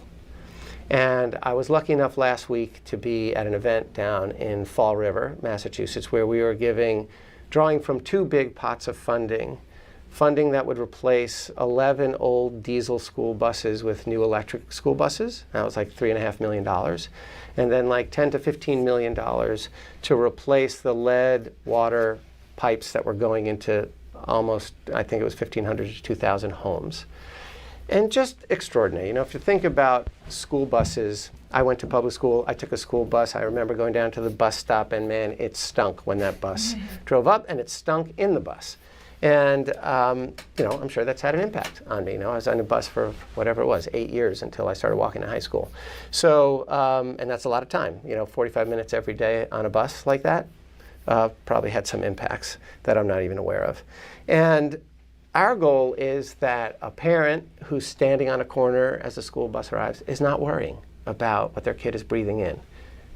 Speaker 13: And I was lucky enough last week to be at an event down in Fall River, Massachusetts, where we were drawing from 2 big pots of funding that would replace 11 old diesel school buses with new electric school buses. That was like $3.5 million. And then like $10 to $15 million to replace the lead water pipes that were going into almost, I think it was 1,500 to 2,000 homes. And just extraordinary. You know, if you think about school buses, I went to public school, I took a school bus. I remember going down to the bus stop, and man, it stunk when that bus drove up, and it stunk in the bus. And, I'm sure that's had an impact on me. I was on a bus for whatever it was, 8 years until I started walking to high school. So, and that's a lot of time, 45 minutes every day on a bus like that. Probably had some impacts that I'm not even aware of. And our goal is that a parent who's standing on a corner as the school bus arrives is not worrying about what their kid is breathing in,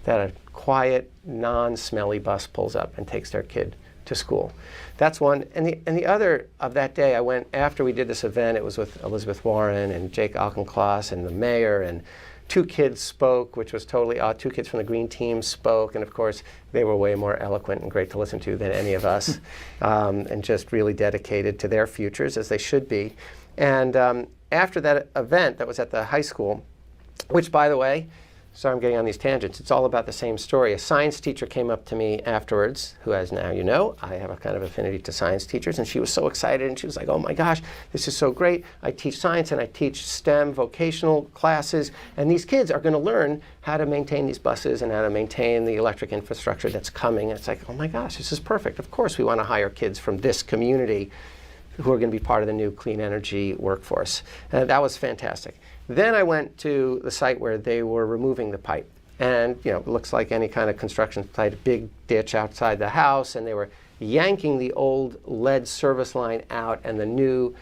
Speaker 13: that a quiet, non-smelly bus pulls up and takes their kid to school. That's one. And the other of that day, I went, after we did this event, it was with Elizabeth Warren and Jake Alkenclass and the mayor, and 2 kids spoke, which was totally odd. 2 kids from the Green Team spoke, and of course, they were way more eloquent and great to listen to than any of us, and just really dedicated to their futures, as they should be. And after that event that was at the high school, which, by the way, sorry I'm getting on these tangents, it's all about the same story. A science teacher came up to me afterwards, who, as now you know, I have a kind of affinity to science teachers, and she was so excited, and she was like, oh my gosh, this is so great. I teach science and I teach STEM vocational classes, and these kids are going to learn how to maintain these buses and how to maintain the electric infrastructure that's coming. And it's like, oh my gosh, this is perfect. Of course we want to hire kids from this community who are going to be part of the new clean energy workforce. And that was fantastic. Then I went to the site where they were removing the pipe. And it looks like any kind of construction site, a big ditch outside the house, and they were yanking the old lead service line out, and the new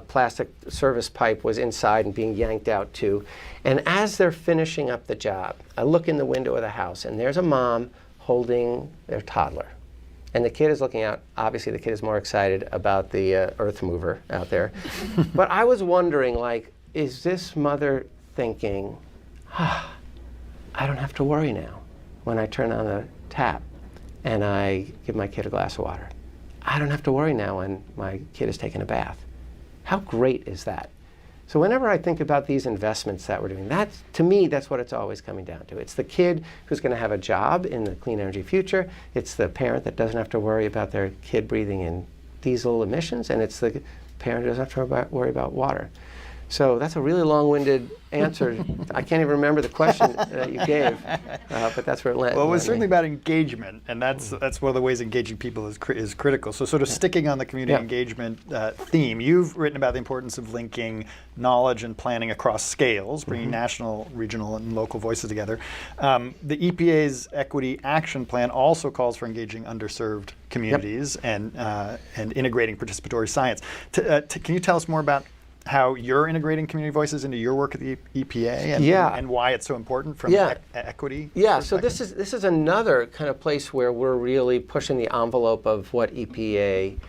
Speaker 13: plastic service pipe was inside and being yanked out too. And as they're finishing up the job, I look in the window of the house, and there's a mom holding their toddler. And the kid is looking out. Obviously, the kid is more excited about the earth mover out there. But I was wondering, is this mother thinking, I don't have to worry now when I turn on the tap and I give my kid a glass of water. I don't have to worry now when my kid is taking a bath. How great is that? So whenever I think about these investments that we're doing, to me, that's what it's always coming down to. It's the kid who's going to have a job in the clean energy future. It's the parent that doesn't have to worry about their kid breathing in diesel emissions. And it's the parent who doesn't have to worry about water. So that's a really long-winded answer. I can't even remember the question that you gave, but that's where it landed.
Speaker 12: Well, it was certainly about engagement, and that's one of the ways engaging people is critical. So sort of sticking on the community engagement theme, you've written about the importance of linking knowledge and planning across scales, bringing national, regional, and local voices together. The EPA's Equity Action Plan also calls for engaging underserved communities and integrating participatory science. Can you tell us more about how you're integrating community voices into your work at the EPA and why it's so important from equity?
Speaker 13: Yeah, so this is another kind of place where we're really pushing the envelope of what EPA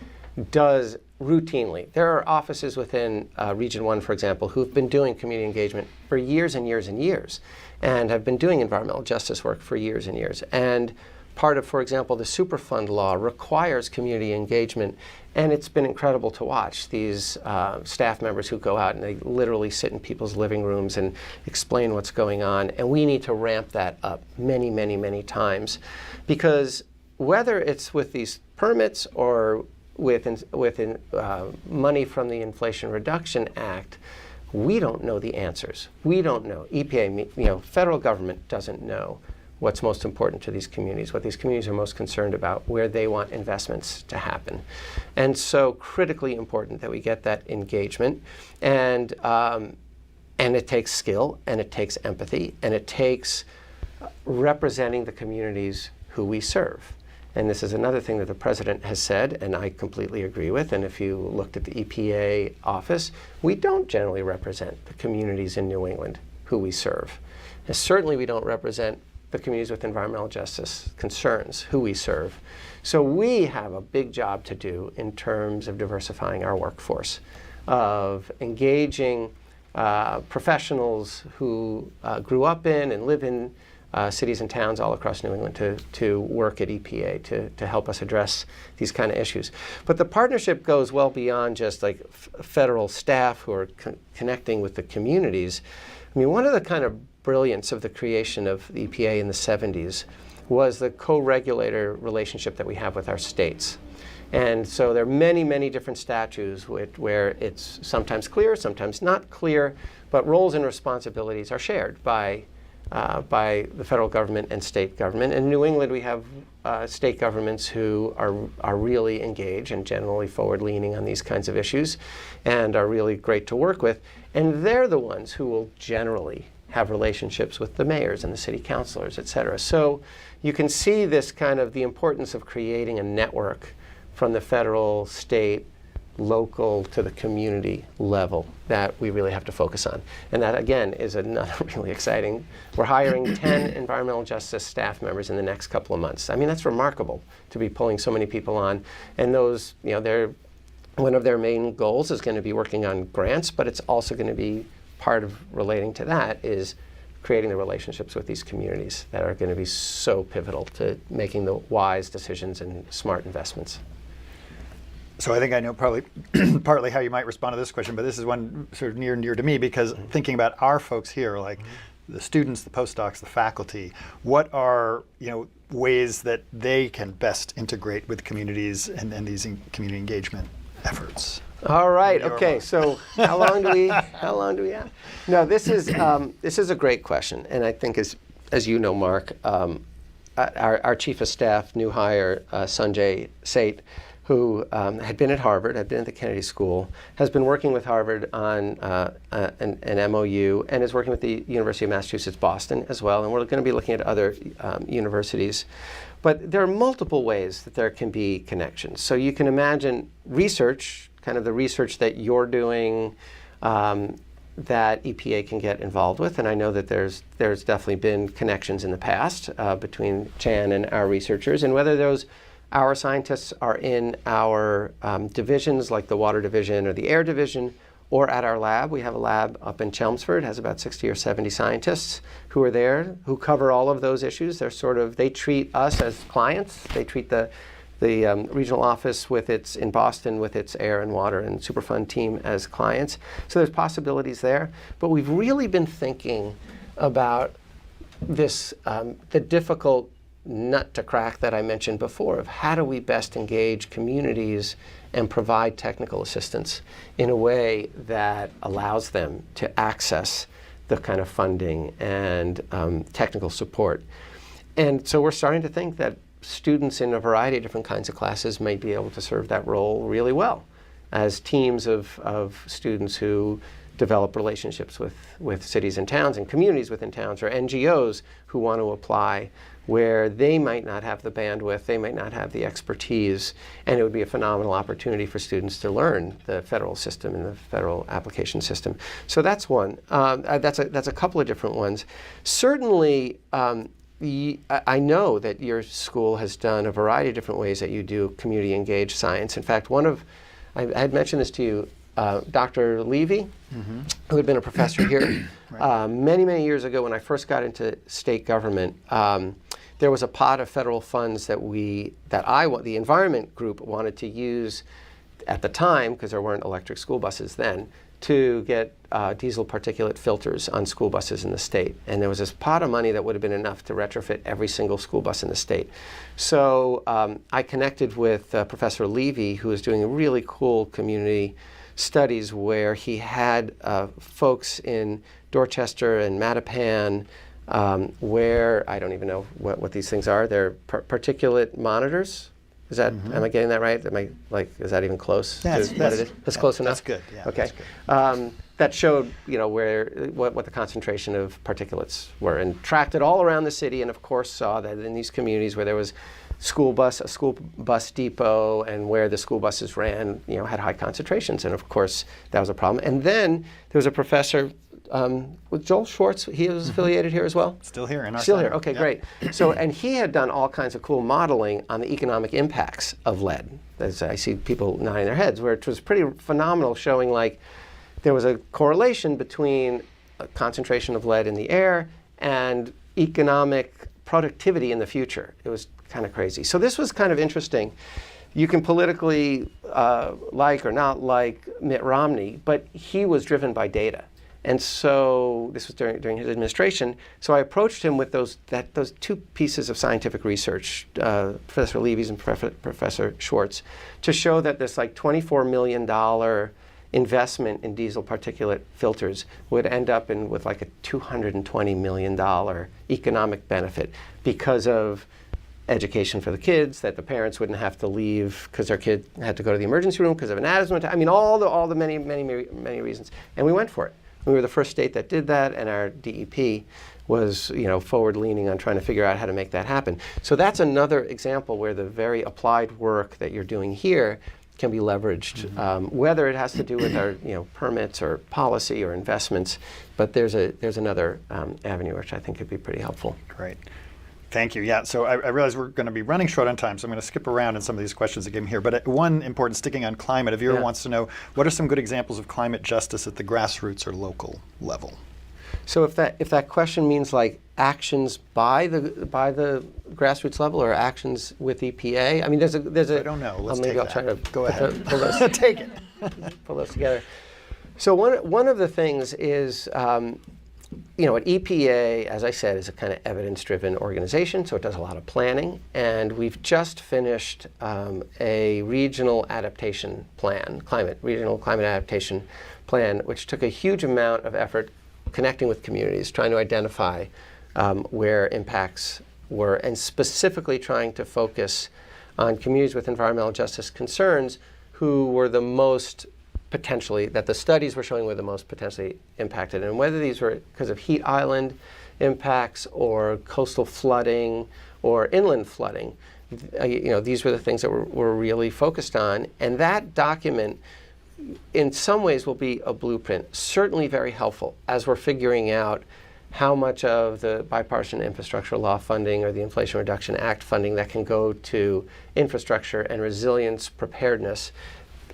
Speaker 13: does routinely. There are offices within Region 1, for example, who've been doing community engagement for years and years and years, and have been doing environmental justice work for years and years. And part of, for example, the Superfund law requires community engagement, and it's been incredible to watch these staff members who go out and they literally sit in people's living rooms and explain what's going on. And we need to ramp that up many, many, many times, because whether it's with these permits or with money from the Inflation Reduction Act, we don't know the answers. We don't know. EPA, federal government doesn't know what's most important to these communities, what these communities are most concerned about, where they want investments to happen. And so critically important that we get that engagement. And it takes skill, and it takes empathy, and it takes representing the communities who we serve. And this is another thing that the president has said, and I completely agree with. And if you looked at the EPA office, we don't generally represent the communities in New England who we serve. And certainly we don't represent the communities with environmental justice concerns, who we serve. So we have a big job to do in terms of diversifying our workforce, of engaging professionals who grew up in and live in cities and towns all across New England to work at EPA to help us address these kind of issues. But the partnership goes well beyond just like federal staff who are connecting with the communities. I mean, one of the kind of brilliance of the creation of the EPA in the 70s was the co-regulator relationship that we have with our states. And so there are many, many different statutes where it's sometimes clear, sometimes not clear, but roles and responsibilities are shared by the federal government and state government. In New England, we have state governments who are really engaged and generally forward-leaning on these kinds of issues and are really great to work with. And they're the ones who will generally have relationships with the mayors and the city councilors, et cetera. So you can see this kind of the importance of creating a network from the federal, state, local to the community level that we really have to focus on. And that, again, is another really exciting. We're hiring 10 environmental justice staff members in the next couple of months. I mean, that's remarkable to be pulling so many people on. And those, one of their main goals is going to be working on grants, but it's also going to be part of relating to that is creating the relationships with these communities that are going to be so pivotal to making the wise decisions and smart investments.
Speaker 12: So I think I know probably partly how you might respond to this question, but this is one sort of near and dear to me, because thinking about our folks here, like the students, the postdocs, the faculty, what are ways that they can best integrate with communities and these community engagement efforts?
Speaker 13: All right. Okay. So how long do we have? No, this is a great question, and I think as you know, Mark, our chief of staff, new hire Sanjay Seth, who had been at Harvard, had been at the Kennedy School, has been working with Harvard on an MOU, and is working with the University of Massachusetts Boston as well. And we're going to be looking at other universities. But there are multiple ways that there can be connections. So you can imagine research, kind of the research that you're doing, that EPA can get involved with. And I know that there's definitely been connections in the past between Chan and our researchers, and whether our scientists are in our divisions like the water division or the air division, or at our lab. We have a lab up in Chelmsford, has about 60 or 70 scientists who are there, who cover all of those issues. They treat us as clients. They treat the regional office in Boston with its air and water and Superfund team as clients. So there's possibilities there. But we've really been thinking about this, the difficult nut to crack that I mentioned before, of how do we best engage communities and provide technical assistance in a way that allows them to access the kind of funding and technical support. And so we're starting to think that students in a variety of different kinds of classes may be able to serve that role really well as teams of students who develop relationships with cities and towns and communities within towns, or NGOs who want to apply where they might not have the bandwidth, they might not have the expertise, and it would be a phenomenal opportunity for students to learn the federal system and the federal application system. So that's one. That's a couple of different ones. Certainly, I know that your school has done a variety of different ways that you do community engaged science. In fact, I had mentioned this to you, Dr. Levy, who had been a professor here many, many years ago when I first got into state government. There was a pot of federal funds that the environment group wanted to use at the time, because there weren't electric school buses then, to get diesel particulate filters on school buses in the state. And there was this pot of money that would have been enough to retrofit every single school bus in the state. So I connected with Professor Levy, who was doing a really cool community studies where he had folks in Dorchester and Mattapan, where I don't even know what these things are. They're particulate monitors. Is that, am I getting that right? Is that even close to what it is? That's close enough?
Speaker 12: That's good, yeah.
Speaker 13: Okay.
Speaker 12: That's good.
Speaker 13: That showed, what the concentration of particulates were, and tracked it all around the city, and of course saw that in these communities where there was a school bus depot, and where the school buses ran, had high concentrations, and of course that was a problem. And then there was a professor with Joel Schwartz. He was affiliated here as well?
Speaker 12: Still here in our
Speaker 13: Still
Speaker 12: center.
Speaker 13: here, okay,
Speaker 12: Yep.
Speaker 13: great. So, and he had done all kinds of cool modeling on the economic impacts of lead. As I see people nodding their heads, where it was pretty phenomenal, showing like there was a correlation between a concentration of lead in the air and economic productivity in the future. It was kind of crazy. So this was kind of interesting. You can politically like or not like Mitt Romney, but he was driven by data. And so this was during his administration. So I approached him with those two pieces of scientific research, Professor Levy's and Professor Schwartz, to show that this like $24 million investment in diesel particulate filters would end up with like a $220 million economic benefit because of education for the kids, that the parents wouldn't have to leave because their kid had to go to the emergency room because of an asthma attack. I mean, all the many reasons. And we went for it. We were the first state that did that, and our DEP was, forward-leaning on trying to figure out how to make that happen. So that's another example where the very applied work that you're doing here can be leveraged, whether it has to do with our, permits or policy or investments. But there's another avenue which I think could be pretty helpful.
Speaker 12: Great. Thank you. Yeah, so I realize we're going to be running short on time, so I'm going to skip around in some of these questions that came here. But one important, sticking on climate, a viewer wants to know, what are some good examples of climate justice at the grassroots or local level?
Speaker 13: So if that question means like actions by the grassroots level or actions with EPA, I mean, there's a.
Speaker 12: I don't know. Let's
Speaker 13: maybe
Speaker 12: take
Speaker 13: I'll
Speaker 12: that.
Speaker 13: try to
Speaker 12: go ahead.
Speaker 13: Pull those,
Speaker 12: take it.
Speaker 13: Pull those together. So one of the things is at EPA, as I said, is a kind of evidence-driven organization, so it does a lot of planning. And we've just finished a regional adaptation plan, regional climate adaptation plan, which took a huge amount of effort connecting with communities, trying to identify where impacts were, and specifically trying to focus on communities with environmental justice concerns who were the most potentially, that the studies were showing were the most potentially impacted. And whether these were because of heat island impacts or coastal flooding or inland flooding, these were the things that we're really focused on. And that document, in some ways, will be a blueprint, certainly very helpful as we're figuring out how much of the bipartisan infrastructure law funding or the Inflation Reduction Act funding that can go to infrastructure and resilience preparedness,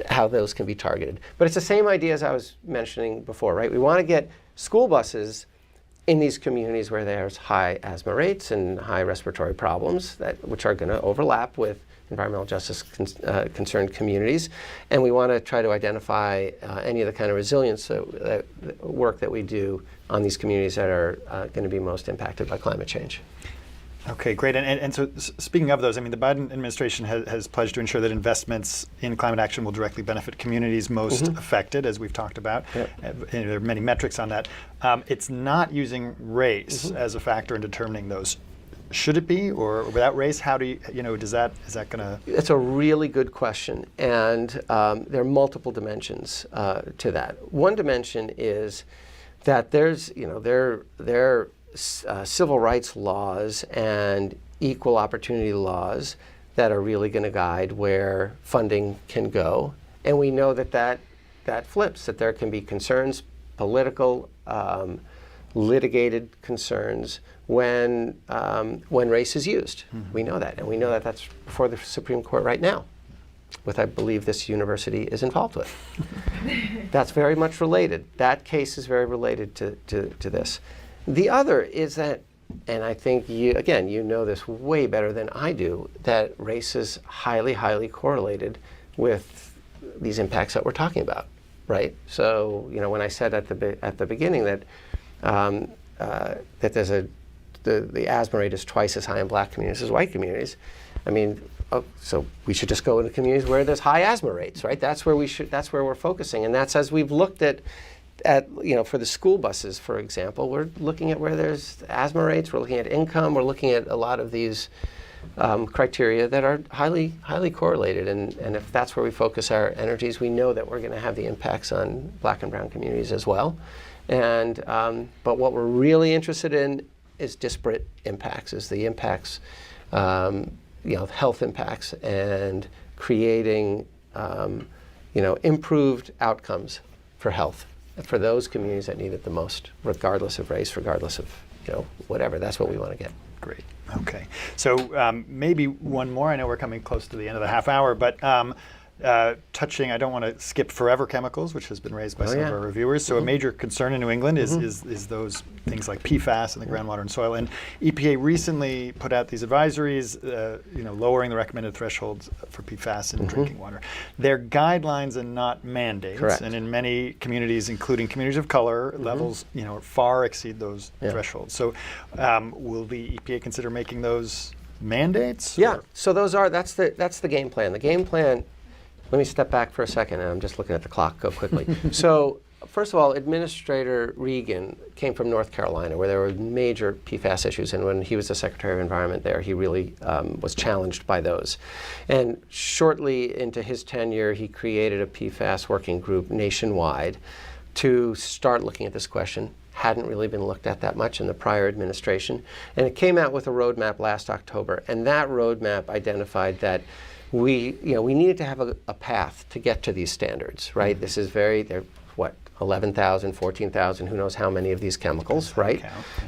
Speaker 13: how those can be targeted. But it's the same idea as I was mentioning before, right? We want to get school buses in these communities where there's high asthma rates and high respiratory problems, which are going to overlap with environmental justice concerned communities. And we want to try to identify any of the kind of resilience work that we do on these communities that are going to be most impacted by climate change.
Speaker 12: Okay, great. And so speaking of those, I mean, the Biden administration has pledged to ensure that investments in climate action will directly benefit communities most affected, as we've talked about.
Speaker 13: Yep.
Speaker 12: And there are many metrics on that. It's not using race as a factor in determining those. Should it be, or without race? How do is that going to?
Speaker 13: It's a really good question, and there are multiple dimensions to that. One dimension is that there's, there are civil rights laws and equal opportunity laws that are really going to guide where funding can go, and we know that flips, that there can be concerns, political, litigated concerns when race is used. We know that, and we know that that's before the Supreme Court right now, which I believe this university is involved with. That's very much related. That case is very related to this. The other is that, and I think you know this way better than I do, that race is highly, highly correlated with these impacts that we're talking about, right? So, when I said at the beginning that that there's the asthma rate is twice as high in black communities as white communities, I mean, so we should just go into communities where there's high asthma rates, right? That's where we're focusing, and that's as we've looked at for the school buses, for example, we're looking at where there's asthma rates, we're looking at income, we're looking at a lot of these criteria that are highly, highly correlated. And if that's where we focus our energies, we know that we're going to have the impacts on black and brown communities as well. And but what we're really interested in is disparate impacts, is the impacts, health impacts, and creating, improved outcomes for health for those communities that need it the most, regardless of race, regardless of, whatever. That's what we want to get.
Speaker 12: Great. Okay. So maybe one more. I know we're coming close to the end of the half hour, but touching, I don't want to skip forever chemicals, which has been raised by some of our reviewers. So a major concern in New England is those things like PFAS in the groundwater and soil. And EPA recently put out these advisories, lowering the recommended thresholds for PFAS in drinking water. They're guidelines and not mandates.
Speaker 13: Correct.
Speaker 12: And in many communities, including communities of color, levels far exceed those thresholds. So will the EPA consider making those mandates?
Speaker 13: Yeah. So that's the game plan. The game plan. Let me step back for a second, and I'm just looking at the clock. Go quickly. So, first of all, Administrator Regan came from North Carolina, where there were major PFAS issues, and when he was the Secretary of Environment there, he really was challenged by those. And shortly into his tenure, he created a PFAS working group nationwide to start looking at this question. Hadn't really been looked at that much in the prior administration, and it came out with a roadmap last October, and that roadmap identified that we needed to have a path to get to these standards, right? This is they're 11,000, 14,000, who knows how many of these chemicals, right?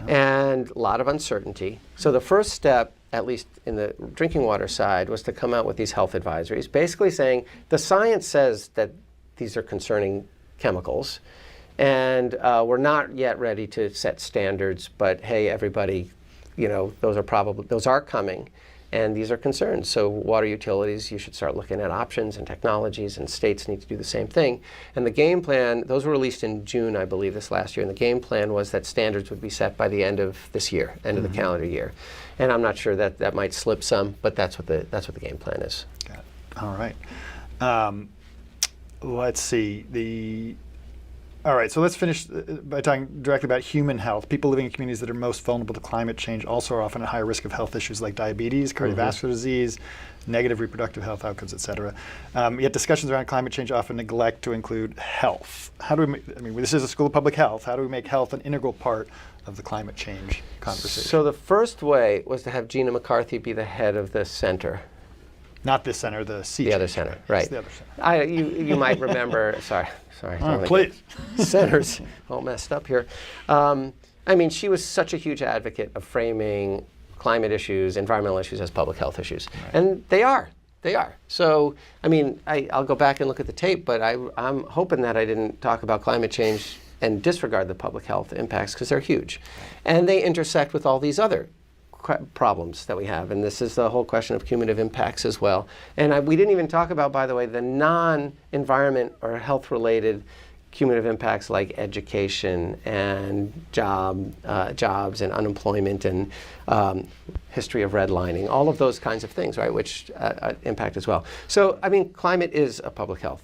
Speaker 13: And a lot of uncertainty. So the first step, at least in the drinking water side, was to come out with these health advisories, basically saying the science says that these are concerning chemicals, and we're not yet ready to set standards, but hey, everybody, those are coming. And these are concerns. So water utilities, you should start looking at options and technologies, and states need to do the same thing. And the game plan, those were released in June, I believe, this last year. And the game plan was that standards would be set by the end of this year, end of the calendar year. And I'm not sure that that might slip some, but that's what the game plan is.
Speaker 12: Got it. All right. Let's see. All right, so let's finish by talking directly about human health. People living in communities that are most vulnerable to climate change also are often at higher risk of health issues like diabetes, cardiovascular disease, negative reproductive health outcomes, et cetera. Yet discussions around climate change often neglect to include health. How do we, this is a school of public health. How do we make health an integral part of the climate change conversation?
Speaker 13: So the first way was to have Gina McCarthy be the head of the center.
Speaker 12: Not this center, the C.
Speaker 13: The other center, right.
Speaker 12: It's the other center.
Speaker 13: You might remember, sorry.
Speaker 12: Please.
Speaker 13: Centers all messed up here. She was such a huge advocate of framing climate issues, environmental issues as public health issues. Right. And they are. So, I'll go back and look at the tape, but I'm hoping that I didn't talk about climate change and disregard the public health impacts, because they're huge. And they intersect with all these other problems that we have, and this is the whole question of cumulative impacts as well. And we didn't even talk about, by the way, the non-environment or health-related cumulative impacts like education and jobs and unemployment and history of redlining, all of those kinds of things, right, which impact as well. So, climate is a public health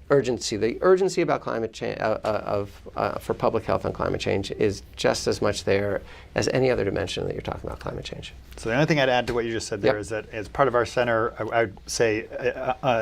Speaker 13: urgency. The urgency about climate change, for public health and climate change, is just as much there as any other dimension that you're talking about climate change.
Speaker 12: So the only thing I'd add to what you just said there is that as part of our center, I would say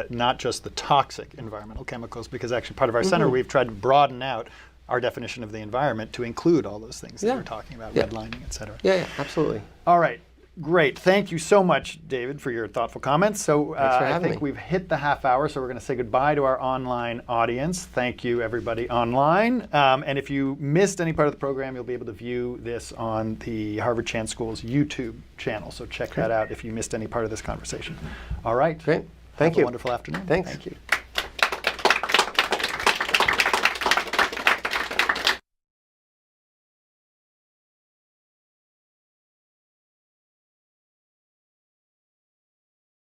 Speaker 12: not just the toxic environmental chemicals, because actually part of our center, we've tried to broaden out our definition of the environment to include all those things that we're talking about, redlining, et cetera.
Speaker 13: Yeah, absolutely.
Speaker 12: All right. Great. Thank you so much, David, for your thoughtful comments. So I think we've hit the half hour, so we're going to say goodbye to our online audience. Thank you, everybody online. And if you missed any part of the program, you'll be able to view this on the Harvard Chan School's YouTube channel. So check that out if you missed any part of this conversation. All right.
Speaker 13: Great. Thank you.
Speaker 12: Have a wonderful afternoon.
Speaker 13: Thanks.
Speaker 12: Thank you.